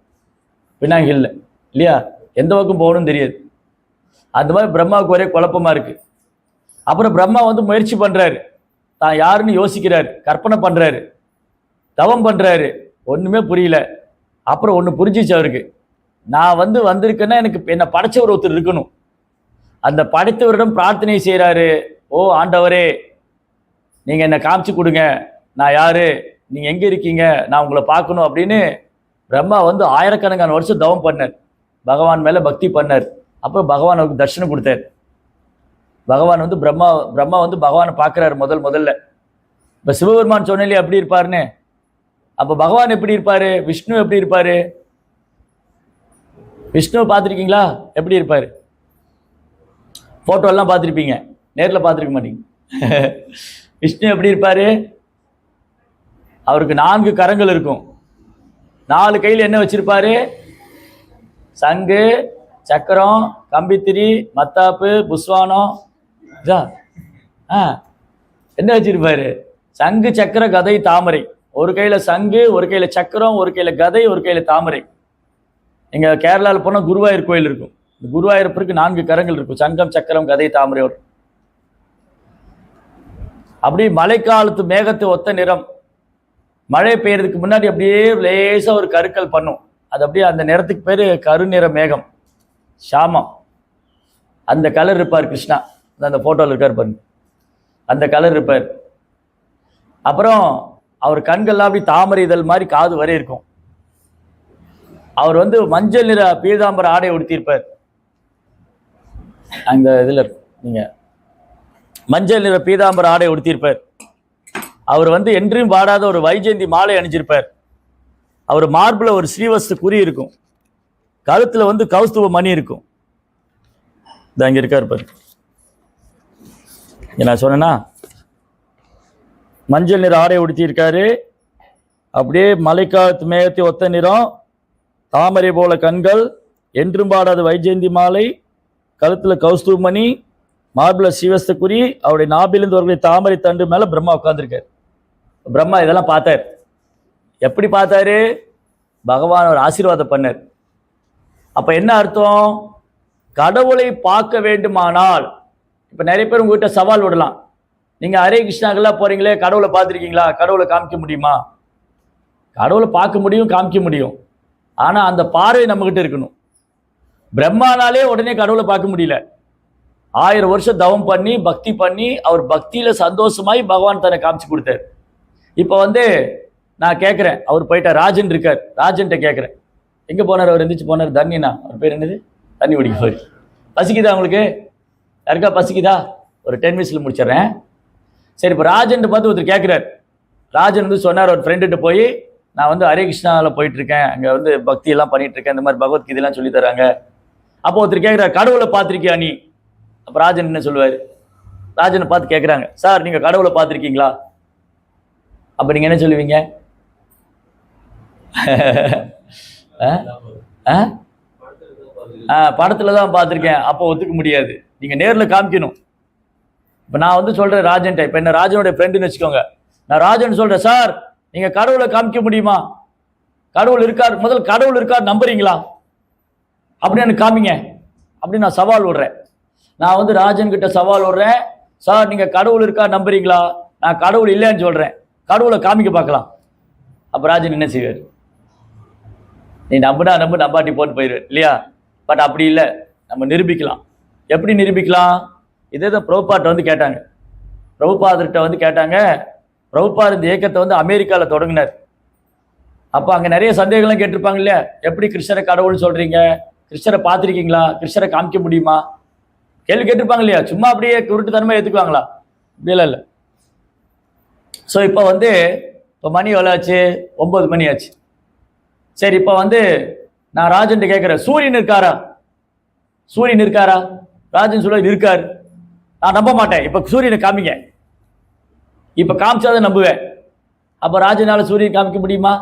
பின்னாங்க இல்லை இல்லையா, எந்த பக்கம் போகணும்னு தெரியாது. அந்த மாதிரி பிரம்மாவுக்கு ஒரே குழப்பமாக இருக்குது. அப்புறம் பிரம்மா வந்து முயற்சி பண்ணுறாரு, தான் யாருன்னு யோசிக்கிறாரு, கற்பனை பண்ணுறாரு, தவம் பண்ணுறாரு, ஒன்றுமே புரியல. அப்புறம் ஒன்று புரிஞ்சிச்சு அவருக்கு, நான் வந்திருக்கேன்னா எனக்கு என்னை படைச்சவர் ஒருத்தர் இருக்கணும். அந்த படைத்தவரிடம் பிரார்த்தனை செய்கிறாரு. ஓ ஆண்டவரே, நீங்கள் என்னை காமிச்சு கொடுங்க, நான் யார், நீங்கள் எங்கே இருக்கீங்க, நான் உங்களை பார்க்கணும் அப்படின்னு பிரம்மா வந்து ஆயிரக்கணக்கான வருஷம் தவம் பண்ணார், பகவான் மேலே பக்தி பண்ணார். அப்புறம் பகவான் அவருக்கு தர்ஷனம் கொடுத்தார். பகவான் வந்து பிரம்மா வந்து பகவானை பார்க்குறாரு முதல்ல. இப்போ சிவபெருமான் சொன்னாலே எப்படி இருப்பாருன்னு, அப்போ பகவான் எப்படி இருப்பார், விஷ்ணு எப்படி இருப்பார், விஷ்ணுவை பார்த்துருக்கீங்களா, எப்படி இருப்பார், ஃபோட்டோலாம் பார்த்துருப்பீங்க, நேரில் பார்த்துருக்க மாட்டீங்க. விஷ்ணு எப்படி இருப்பார், அவருக்கு 4 கரங்கள் இருக்கும், 4 கையில் என்ன வச்சிருப்பாரு, சங்கு, சக்கரம், கம்பித்திரி, மத்தாப்பு, புஸ்வானம், என்ன வச்சிருப்பாரு, சங்கு, சக்கர, கதை, தாமரை. ஒரு கையில் சங்கு, ஒரு கையில் சக்கரம், ஒரு கையில் கதை, ஒரு கையில் தாமரை. எங்கள் கேரளாவில் போனால் குருவாயூர் கோயில் இருக்கும். இந்த குருவாயூரப்பருக்கு 4 கரங்கள் இருக்கும், சங்கம், சக்கரம், கதை, தாமரையோடு. அப்படி மழைக்காலத்து மேகத்தை ஒத்த நிறம், மழை பெய்யறதுக்கு முன்னாடி அப்படியே லேசாக ஒரு கருக்கல் பண்ணும், அது அப்படியே அந்த நிறத்துக்கு பேர் கருநிற மேகம், ஷாமம். அந்த கலர் இருப்பார் கிருஷ்ணா, அந்த ஃபோட்டோவில் இருக்கார் பாருங்க, அந்த கலர் இருப்பார். அப்புறம் அவர் கண்கள்லாம் அப்படி தாமரை இதழ் மாதிரி காது வரை இருக்கும். அவர் வந்து மஞ்சள் நிற பீதாம்பர ஆடை உடுத்தியிருப்பார். அந்த இதில் நீங்கள் மஞ்சள் நிற பீதாம்பர ஆடை உடுத்தியிருப்பார். அவர் வந்து என்றும் வாடாத ஒரு வைஜெயந்தி மாலை அணிஞ்சிருப்பார். அவர் மார்பில் ஒரு ஸ்ரீவஸ்து குறி இருக்கும், கழுத்தில் வந்து கௌஸ்துவ மணி இருக்கும். இது அங்கே இருக்கார் பாரு, நான் சொன்னேன்னா மஞ்சள் நிற ஆடை உடுத்தியிருக்காரு. அப்படியே மழைக்காலத்து மேகத்தை ஒத்த நிறம், தாமரை போல கண்கள், என்றும் பாடாத வைஜெயந்தி மாலை, கழுத்தில் கௌஸ்துவ மணி, மார்பில் ஸ்ரீவஸ்த குறி, அவருடைய நாபிலிருந்து ஒரு தாமரை தண்டு மேலே பிரம்மா உட்காந்துருக்கார். பிரம்மா இதெல்லாம் பார்த்தார். எப்படி பார்த்தாரு, பகவான் ஒரு ஆசீர்வாதம் பண்ணார். அப்போ என்ன அர்த்தம், கடவுளை பார்க்க வேண்டுமானால், இப்போ நிறைய பேர் உங்ககிட்ட சவால் விடலாம், நீங்கள் ஹரே கிருஷ்ணாக்கெல்லாம் போகிறீங்களே, கடவுளை பார்த்துருக்கீங்களா, கடவுளை காமிக்க முடியுமா. கடவுளை பார்க்க முடியும், காமிக்க முடியும், ஆனால் அந்த பார்வை நம்மகிட்ட இருக்கணும். பிரம்மானாலே உடனே கடவுளை பார்க்க முடியல. 1000 வருஷம் தவம் பண்ணி பக்தி பண்ணி அவர் பக்தியில் சந்தோஷமாய் பகவான் தன்னை காமிச்சு கொடுத்தார். இப்போ வந்து நான் கேட்குறேன், அவர் போயிட்டார், ராஜன் இருக்கார், ராஜன்ட்ட கேட்குறேன், எங்கே போனார், அவர் எந்திரிச்சு போனார், தண்ணினா, அவர் பேர் என்னது, தண்ணி குடிக்க போய். பசிக்குதா உங்களுக்கு, யாருக்கா பசிக்குதா, ஒரு 10 மினிட்ஸில் முடிச்சிடுறேன். சரி, இப்போ ராஜன் பார்த்து ஒருத்தர் கேட்குறார். ராஜன் வந்து சொன்னார், ஒரு ஃப்ரெண்டுகிட்ட போய், நான் வந்து ஹரே கிருஷ்ணாவில் போயிட்டுருக்கேன், அங்கே வந்து பக்தியெல்லாம் பண்ணிகிட்ருக்கேன், இந்த மாதிரி பகவத்கீதையெல்லாம் சொல்லி தராங்க. அப்போ ஒருத்தர் கேட்குறார், கடவுளை பார்த்துருக்கியா நீ. அப்போ ராஜன் என்ன சொல்லுவார், ராஜனை பார்த்து கேட்குறாங்க, சார் நீங்கள் கடவுளை பார்த்துருக்கீங்களா. அப்போ நீங்கள் என்ன சொல்லுவீங்க, படத்தில் தான் பார்த்துருக்கேன். அப்போ ஒத்துக்க முடியாது, நீங்கள் நேரில் காமிக்கணும். இப்போ நான் வந்து சொல்கிறேன் ராஜன்ட்ட, இப்போ என்ன ராஜனுடைய ஃப்ரெண்டுன்னு வச்சுக்கோங்க, நான் ராஜன் சொல்கிறேன், சார் நீங்கள் கடவுளை காமிக்க முடியுமா, கடவுள் இருக்கார், முதல் கடவுள் இருக்கார் நம்புறீங்களா, அப்படி எனக்கு காமிங்க அப்படின்னு நான் சவால் விடுறேன். நான் வந்து ராஜன் கிட்ட சவால் விடுறேன், சார் நீங்கள் கடவுள் இருக்கா நம்புறீங்களா, நான் கடவுள் இல்லைன்னு சொல்கிறேன், கடவுளை காமிக்க பார்க்கலாம். அப்போ ராஜன் என்ன செய்வார், நீ நம்புனா நம்பு, நம்பாட்டி போட்டு போயிடுவேன் இல்லையா. பட் அப்படி இல்லை, நம்ம நிரூபிக்கலாம். எப்படி நிரூபிக்கலாம், இதே தான் பிரபுபாட்ட வந்து கேட்டாங்க. பிரபுபாதர்கிட்ட வந்து கேட்டாங்க, பிரபுபாத் இந்த இயக்கத்தை வந்து அமெரிக்காவில் தொடங்கினார். அப்போ அங்கே நிறைய சந்தேகங்கள்லாம் கேட்டிருப்பாங்க இல்லையா, எப்படி கிருஷ்ணரை கடவுள்னு சொல்கிறீங்க, கிருஷ்ணரை பார்த்துருக்கீங்களா, கிருஷ்ணரை காமிக்க முடியுமா, கேள்வி கேட்டிருப்பாங்க இல்லையா. சும்மா அப்படியே குருட்டுத்தனமாக ஏற்றுக்குவாங்களா, இப்படியெல்லாம் இல்லை. ஸோ இப்போ வந்து இப்போ மணி எவ்வளோ ஆச்சு, 9 மணி ஆச்சு. சரி, இப்போ வந்து நான் ராஜன்ட்டு கேட்குறேன், சூரியன் இருக்காரா, சூரியன் இருக்காரா? ராஜன் சொல்ல இருக்கார். நான் நம்ப மாட்டேன், இப்போ சூரியனை காமிங்க, இப்போ காமிச்சாதான் நம்புவேன். அப்போ ராஜனால சூரியன் காமிக்க முடியுமா?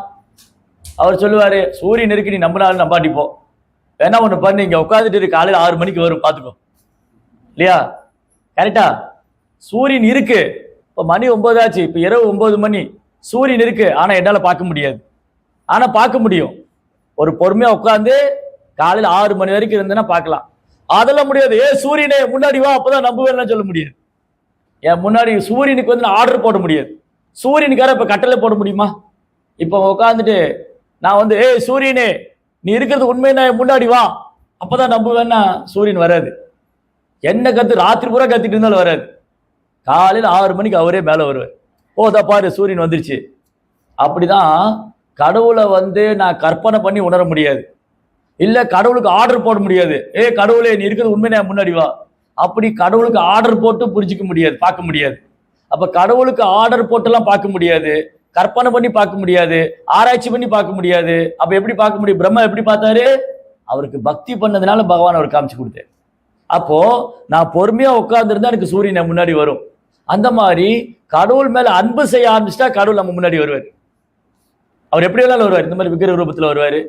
அவர் சொல்லுவார், சூரியன் இருக்கு, நீ நம்பினாலும் நம்பாட்டிப்போம், வேணா ஒன்று பண்ணு, இங்கே உட்காந்துட்டு காலையில் 6 மணிக்கு வரும் பார்த்துக்கோ, இல்லையா? கரெக்டா? சூரியன் இருக்கு. இப்போ மணி 9 ஆச்சு, இப்போ இரவு 9 மணி. சூரியன் இருக்கு, ஆனால் என்னால் பார்க்க முடியாது. ஆனால் பார்க்க முடியும், ஒரு பொறுமையாக உட்காந்து காலையில் 6 மணி வரைக்கும் இருந்தேன்னா பார்க்கலாம். அதெல்லாம் முடியாது. சூரியனே முன்னாடி வா, அப்போதான் நம்புவேன்னு சொல்ல முடியாது. என் முன்னாடி சூரியனுக்கு வந்து நான் ஆர்டர் போட முடியாது. சூரியனுக்கார இப்போ கட்டளை போட முடியுமா? இப்போ உட்காந்துட்டு நான் வந்து சூரியனே நீ இருக்கிறது உண்மையா, முன்னாடி வா, அப்போதான் நம்புவேன்னா சூரியன் வராது. என்ன கத்து ராத்திரி பூரா கத்திட்டு இருந்தாலும் வராது. காலையில் 6 மணிக்கு அவரே மேலே வருவார். ஓதா பாரு, சூரியன் வந்துருச்சு. அப்படிதான் கடவுளை வந்து நான் கற்பனை பண்ணி உணர முடியாது, இல்லை கடவுளுக்கு ஆர்டர் போட முடியாது. கடவுளே நீ இருக்கிறது உண்மையா, முன்னாடி வா, அப்படி கடவுளுக்கு ஆர்டர் போட்டு புரிஞ்சிக்க முடியாது, பார்க்க முடியாது. அப்ப கடவுளுக்கு ஆர்டர் போட்டெல்லாம் பார்க்க முடியாது, கற்பனை பண்ணி பார்க்க முடியாது, ஆராய்ச்சி பண்ணி பார்க்க முடியாது. அப்ப எப்படி பார்க்க முடியும்? பிரம்மா எப்படி பார்த்தாரு? அவருக்கு பக்தி பண்ணதுனால பகவான் அவர் காமிச்சு கொடுத்தாரு. அப்போ நான் பொறுமையா உட்கார்ந்துருந்தா எனக்கு சூரியன் முன்னாடி வரும். அந்த மாதிரி கடவுள் மேல அன்பு செய்ய ஆரம்பிச்சிட்டா கடவுள் நம்ம முன்னாடி வருவார். அவர் எப்படி வேணாலும் வருவார். இந்த மாதிரி விக்கிர ரூபத்தில் வருவாரு,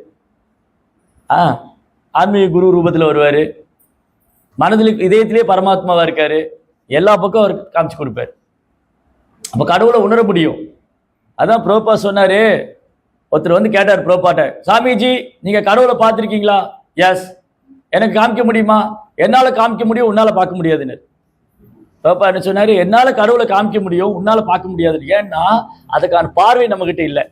ஆன்மீக குரு ரூபத்தில் வருவாரு, மனதில் இதயத்திலே பரமாத்மாவா இருக்காரு, எல்லா பக்கம் அவர் காமிச்சு கொடுப்பார். அப்ப கடவுளை உணர முடியும். அதான் பிரபுபாத் சொன்னாரு. ஒருத்தர் வந்து கேட்டார் பிரபுபாட்ட, சாமிஜி நீங்க கடவுளை பார்த்துருக்கீங்களா? எஸ். எனக்கு காமிக்க முடியுமா? என்னால காமிக்க முடியும், உன்னால பார்க்க முடியாதுன்னு. பிரபுபாத் என்ன சொன்னாரு? என்னால கடவுளை காமிக்க முடியும், உன்னால பார்க்க முடியாது. ஏன்னா அதுக்கான பார்வை நம்ம கிட்ட இல்லை.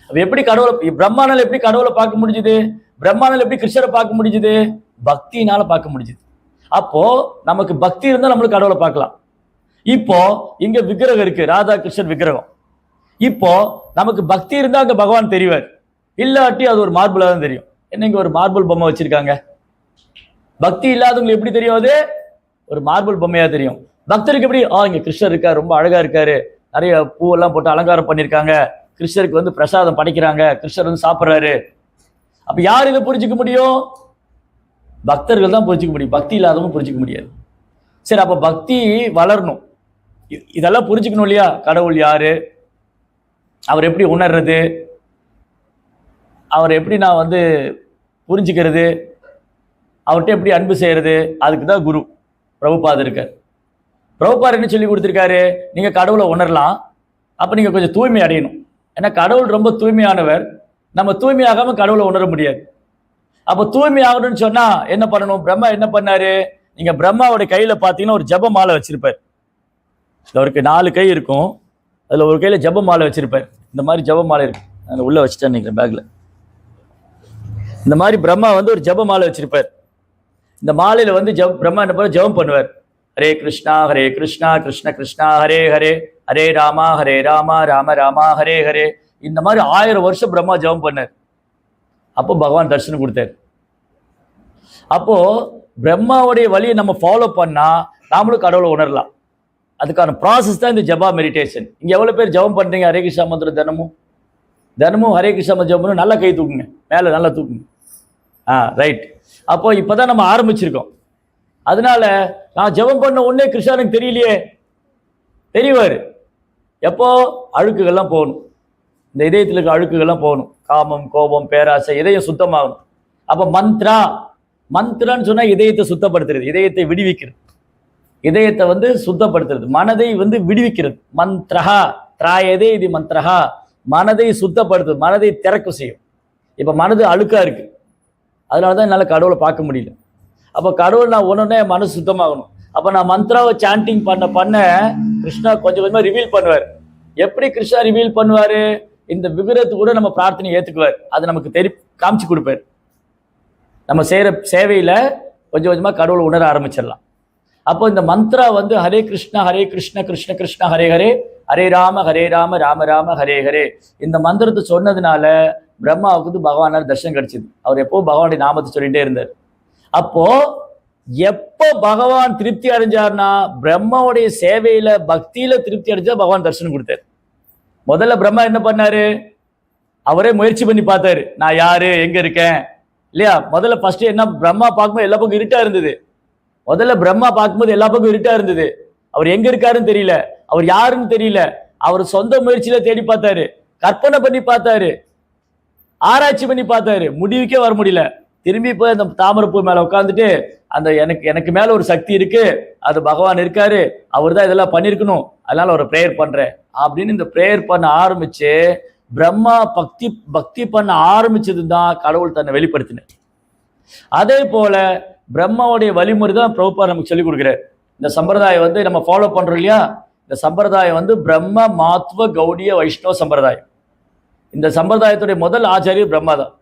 எப்படி கடவுளை, பிரம்மானால எப்படி கடவுளை பார்க்க முடிஞ்சுது? பிரம்மானால எப்படி கிருஷ்ணரை பார்க்க முடிஞ்சுது? பக்தினால பார்க்க முடிஞ்சுது. அப்போ நமக்கு பக்தி இருந்தா நம்மளுக்கு கடவுளை பார்க்கலாம். இப்போ இங்க விக்கிரகம் இருக்கு, ராதா கிருஷ்ணன் விக்கிரகம். இப்போ நமக்கு பக்தி இருந்தா அங்க பகவான் தெரிவார், இல்லாட்டி அது ஒரு மார்பிளா தான் தெரியும். என்ன இங்க ஒரு மார்பிள் பொம்மை வச்சிருக்காங்க, பக்தி இல்லாதவங்களுக்கு எப்படி தெரியும்? அது ஒரு மார்பிள் பொம்மையா தெரியும். பக்தருக்கு எப்படி? இங்க கிருஷ்ணர் இருக்காரு, ரொம்ப அழகா இருக்காரு, நிறைய பூவெல்லாம் போட்டு அலங்காரம் பண்ணிருக்காங்க, கிருஷ்ணருக்கு வந்து பிரசாதம் படைக்கிறாங்க, கிருஷ்ணர் வந்து சாப்பிட்றாரு. அப்ப யார் இதை புரிஞ்சுக்க முடியும்? பக்தர்கள் தான் புரிஞ்சுக்க முடியும், பக்தி இல்லாதவங்க புரிஞ்சுக்க முடியாது. சரி, அப்ப பக்தி வளரணும், இதெல்லாம் புரிஞ்சுக்கணும் இல்லையா? கடவுள் யாரு, அவர் எப்படி உணர்றது, அவர் எப்படி நான் வந்து புரிஞ்சுக்கிறது, அவர்கிட்ட எப்படி அன்பு செய்யறது, அதுக்கு தான் குரு பிரபுபாத் இருக்கார். பிரபுபாத் என்ன சொல்லி கொடுத்துருக்காரு? நீங்க கடவுளை உணரலாம், அப்ப நீங்க கொஞ்சம் தூய்மை அடையணும். ஏன்னா கடவுள் ரொம்ப தூய்மையானவர், நம்ம தூய்மையாகாம கடவுளை உணர முடியாது. அப்ப தூய்மை ஆகணும்னு சொன்னா என்ன பண்ணணும்? பிரம்மா என்ன பண்ணாரு? நீங்க பிரம்மாவோட கையில பாத்தீங்கன்னா ஒரு ஜப மாலை வச்சிருப்பார். அவருக்கு 4 கை இருக்கும், அதுல ஒரு கையில ஜப மாலை வச்சிருப்பார். இந்த மாதிரி ஜப மாலை இருக்கு, நான் உள்ள வச்சுட்டேன் நினைக்கிறேன் பேக்ல. இந்த மாதிரி பிரம்மா வந்து ஒரு ஜப மாலை வச்சிருப்பார். இந்த மாலையில வந்து பிரம்மா என்ன பண்ண ஜபம் பண்ணுவார். ஹரே கிருஷ்ணா கிருஷ்ண கிருஷ்ணா ஹரே ஹரே, ஹரே ராமா ராம ராமா ஹரே ஹரே. இந்த மாதிரி 1000 வருஷம் பிரம்மா ஜபம் பண்ணார். அப்போ பகவான் தரிசனம் கொடுத்தார். அப்போ பிரம்மாவுடைய வழியை நம்ம ஃபாலோ பண்ணா நாமளும் கடவுளை உணரலாம். அதுக்கான ப்ராசஸ் தான் இந்த ஜபா மெடிடேஷன். இங்க எவ்வளவு பேர் ஜபம் பண்றீங்க? ஹரே கிருஷ்ணா மந்திரம் தினமும் ஹரே கிருஷ்ணா மந்திரம் ஜபம் பண்ணி நல்லா கை தூக்குங்க, மேல நல்லா தூக்குங்க. ரைட். அப்போ இப்பதான் நம்ம ஆரம்பிச்சிருக்கோம். அதனால நான் ஜபம் பண்ண உடனே கிருஷ்ணனுக்கு தெரியலையே, தெரியவாரு. எப்போ? அழுக்குகள்லாம் போகணும், இந்த இதயத்தில் இருக்க அழுக்குகள்லாம் போகணும், காமம் கோபம் பேராசை, இதயம் சுத்தமாகணும். அப்ப மந்த்ரான்னு சொன்னா இதயத்தை சுத்தப்படுத்துறது, இதயத்தை விடுவிக்கிறது, இதயத்தை வந்து சுத்தப்படுத்துறது, மனதை வந்து விடுவிக்கிறது. மந்த்ரஹா திராயதே இது மந்த்ரஹா, மனதை சுத்தப்படுத்துது, மனதை திறக்க செய்யும். இப்ப மனது அழுக்கா இருக்கு, அதனாலதான் என்னால கடவுளை பார்க்க முடியல. அப்ப கடவுள் நான் உடனே மனசு சுத்தமாகணும். அப்ப நான் மந்த்ராவை சாண்டிங் பண்ண கிருஷ்ணா கொஞ்சம் கொஞ்சமா ரிவீல் பண்ணுவார். எப்படி கிருஷ்ணா ரிவீல் பண்ணுவாரு? இந்த விக்கிரத்து கூட நம்ம பிரார்த்தனை ஏத்துக்குவார், அது நமக்கு காமிச்சு கொடுப்பார். நம்ம செய்யற சேவையில கொஞ்சம் கொஞ்சமா கடவுளை உணர ஆரம்பிச்சிடலாம். அப்போ இந்த மந்த்ரா வந்து ஹரே கிருஷ்ண கிருஷ்ண கிருஷ்ண ஹரே ஹரே, ஹரே ராம ராம ராம ஹரே ஹரே. இந்த மந்திரத்தை சொன்னதுனால பிரம்மாவுக்கு வந்து பகவானார் தர்ஷனம் கிடைச்சது. அவர் எப்போ பகவானுடைய நாமத்தை சொல்லிட்டே இருந்தார். அப்போ எப்போ பகவான் திருப்தி அடைஞ்சார்னா பிரம்மாவுடைய சேவையில பக்தியில திருப்தி அடைஞ்சா பகவான் தர்ஷனம் கொடுத்தார். முதல்ல பிரம்மா என்ன பண்ணாரு? அவரே முயற்சி பண்ணி பார்த்தாரு, நான் யாரு, எங்க இருக்கேன் இல்லையா. முதல்ல ஃபர்ஸ்ட் என்ன, பிரம்மா பார்க்கும்போது எல்லா பக்கம் இருட்டா இருந்தது. முதல்ல பிரம்மா பார்க்கும்போது எல்லா பக்கம் இருட்டா இருந்தது. அவர் எங்க இருக்காருன்னு தெரியல, அவர் யாருன்னு தெரியல. அவர் சொந்த முயற்சியில தேடி பார்த்தாரு, கற்பனை பண்ணி பார்த்தாரு, ஆராய்ச்சி பண்ணி பார்த்தாரு, முடிவுக்கே வர முடியல. திரும்பி போய் அந்த தாமரைப்பூ மேல உட்காந்துட்டு, அந்த எனக்கு மேல ஒரு சக்தி இருக்கு, அது பகவான் இருக்காரு, அவர் தான் இதெல்லாம் பண்ணிருக்கணும், அதனால ஒரு பிரேயர் பண்றேன் அப்படின்னு இந்த பிரேயர் பண்ண ஆரம்பிச்சு பிரம்மா பக்தி பண்ண ஆரம்பிச்சது தான் கடவுள் தன்னை வெளிப்படுத்தினார். அதே போல பிரம்மாவுடைய வழிமுறை தான் பிரபுபாதர் நமக்கு சொல்லிக் கொடுக்குறார். இந்த சம்பிரதாயம் வந்து நம்ம ஃபாலோ பண்றோம் இல்லையா, இந்த சம்பிரதாயம் வந்து பிரம்ம மாத்வ கௌடிய வைஷ்ணவ சம்பிரதாயம். இந்த சம்பிரதாயத்துடைய முதல் ஆச்சாரியர் பிரம்மா தான்.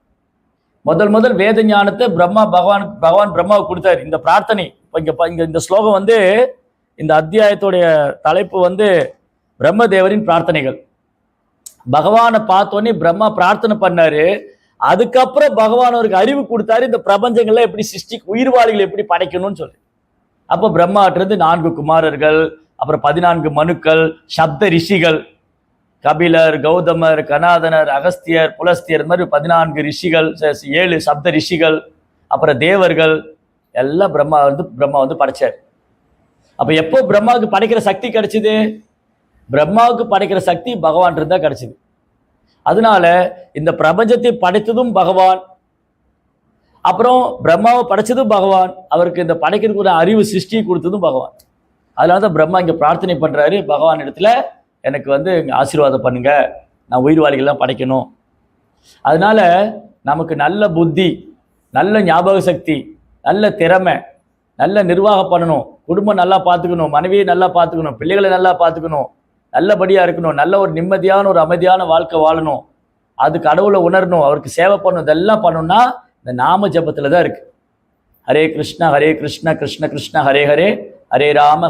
முதல் வேத ஞானத்தை பகவான் பிரம்மாவுக்கு கொடுத்தாரு. இந்த பிரார்த்தனை இங்க இந்த ஸ்லோகம் வந்து, இந்த அத்தியாயத்துடைய தலைப்பு வந்து பிரம்மதேவரின் பிரார்த்தனைகள். பகவானை பார்த்தோன்னே பிரம்மா பிரார்த்தனை பண்ணாரு. அதுக்கப்புறம் பகவான் அவருக்கு அறிவு கொடுத்தாரு, இந்த பிரபஞ்சங்கள்ல எப்படி உயிர்வாளிகள் எப்படி படைக்கணும்னு சொல்லி. அப்போ பிரம்மாட்டிருந்து 4 குமாரர்கள், அப்புறம் 14 மனுக்கள், சப்த ரிஷிகள், கபிலர், கௌதமர், கனாதனர், அகஸ்தியர், புலஸ்தியர், இந்த மாதிரி 14 ரிஷிகள், 7 சப்த ரிஷிகள், அப்புறம் தேவர்கள் எல்லாம் பிரம்மா வந்து படைச்சார். அப்ப எப்போ பிரம்மாவுக்கு படைக்கிற சக்தி கிடைச்சது? பிரம்மாவுக்கு படைக்கிற சக்தி பகவான் இருந்தா கிடைச்சது. அதனால இந்த பிரபஞ்சத்தை படைத்ததும் பகவான், அப்புறம் பிரம்மாவை படைச்சதும் பகவான், அவருக்கு இந்த படைக்கிறதுக்கு அறிவு சிருஷ்டி கொடுத்ததும் பகவான். அதனாலதான் பிரம்மா இங்க பிரார்த்தனை பண்றாரு பகவான் இடத்துல, எனக்கு வந்து ஆசீர்வாதம் பண்ணுங்க, நான் உயிர்வாளிகள்லாம் படைக்கணும். அதனால நமக்கு நல்ல புத்தி, நல்ல ஞாபக சக்தி, நல்ல திறமை, நல்ல நிர்வாகம் பண்ணணும், குடும்பம் நல்லா பார்த்துக்கணும், மனைவியை நல்லா பார்த்துக்கணும், பிள்ளைகளை நல்லா பார்த்துக்கணும், நல்லபடியா இருக்கணும், நல்ல ஒரு நிம்மதியான ஒரு அமைதியான வாழ்க்கை வாழணும், அது கடவுளை உணரணும், அவருக்கு சேவை பண்ணணும், இதெல்லாம் பண்ணணும்னா இந்த நாம ஜபத்துல தான் இருக்கு. ஹரே கிருஷ்ண கிருஷ்ண கிருஷ்ண ஹரே ஹரே, ஹரே ராம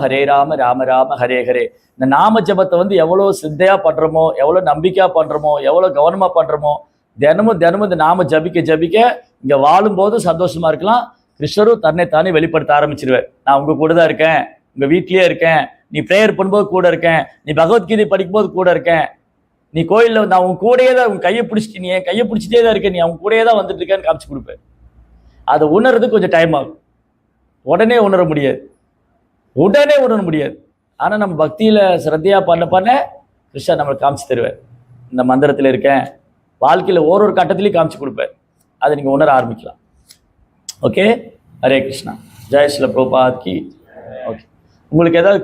ராம ராம ஹரே ஹரே. இந்த நாம ஜபத்தை வந்து எவ்வளோ சித்தையா பண்றோமோ, எவ்வளோ நம்பிக்கையா பண்றோமோ, எவ்வளோ கவனமா பண்றோமோ, தினமும் இந்த நாம ஜபிக்க இங்க வாழும்போது சந்தோஷமா இருக்கலாம். கிருஷ்ணரும் தன்னைத்தானே வெளிப்படுத்த ஆரம்பிச்சிருவார். நான் உங்க கூட தான் இருக்கேன், உங்க வீட்லயே இருக்கேன், நீ பிரேயர் பண்ணும்போது கூட இருக்கேன், நீ பகவத்கீதை படிக்கும்போது கூட இருக்கேன், நீ கோயிலில் நான் உன் கூடையே தான், உன் கையை பிடிச்சிட்டு, நீ என் கையை பிடிச்சிட்டே தான் இருக்கேன், நீ அவன் கூடையே தான் வந்துட்டு இருக்கேன்னு காமிச்சு கொடுப்பேன். அதை உணர்றதுக்கு கொஞ்சம் டைம் ஆகும், உடனே உணர முடியாது. ஆனா நம்ம பக்தியில சிரத்தையா பண்ண கிருஷ்ணா நம்மளுக்கு காமிச்சு தருவார். இந்த மந்திரத்துல இருக்கேன், வாழ்க்கையில ஒரு கட்டத்திலையும் காமிச்சு கொடுப்பார். அதை நீங்க உணர ஆரம்பிக்கலாம். ஓகே, ஹரே கிருஷ்ணா, ஜெய் ஸ்ரீல பிரபுபாத் கி. ஓகே, உங்களுக்கு ஏதாவது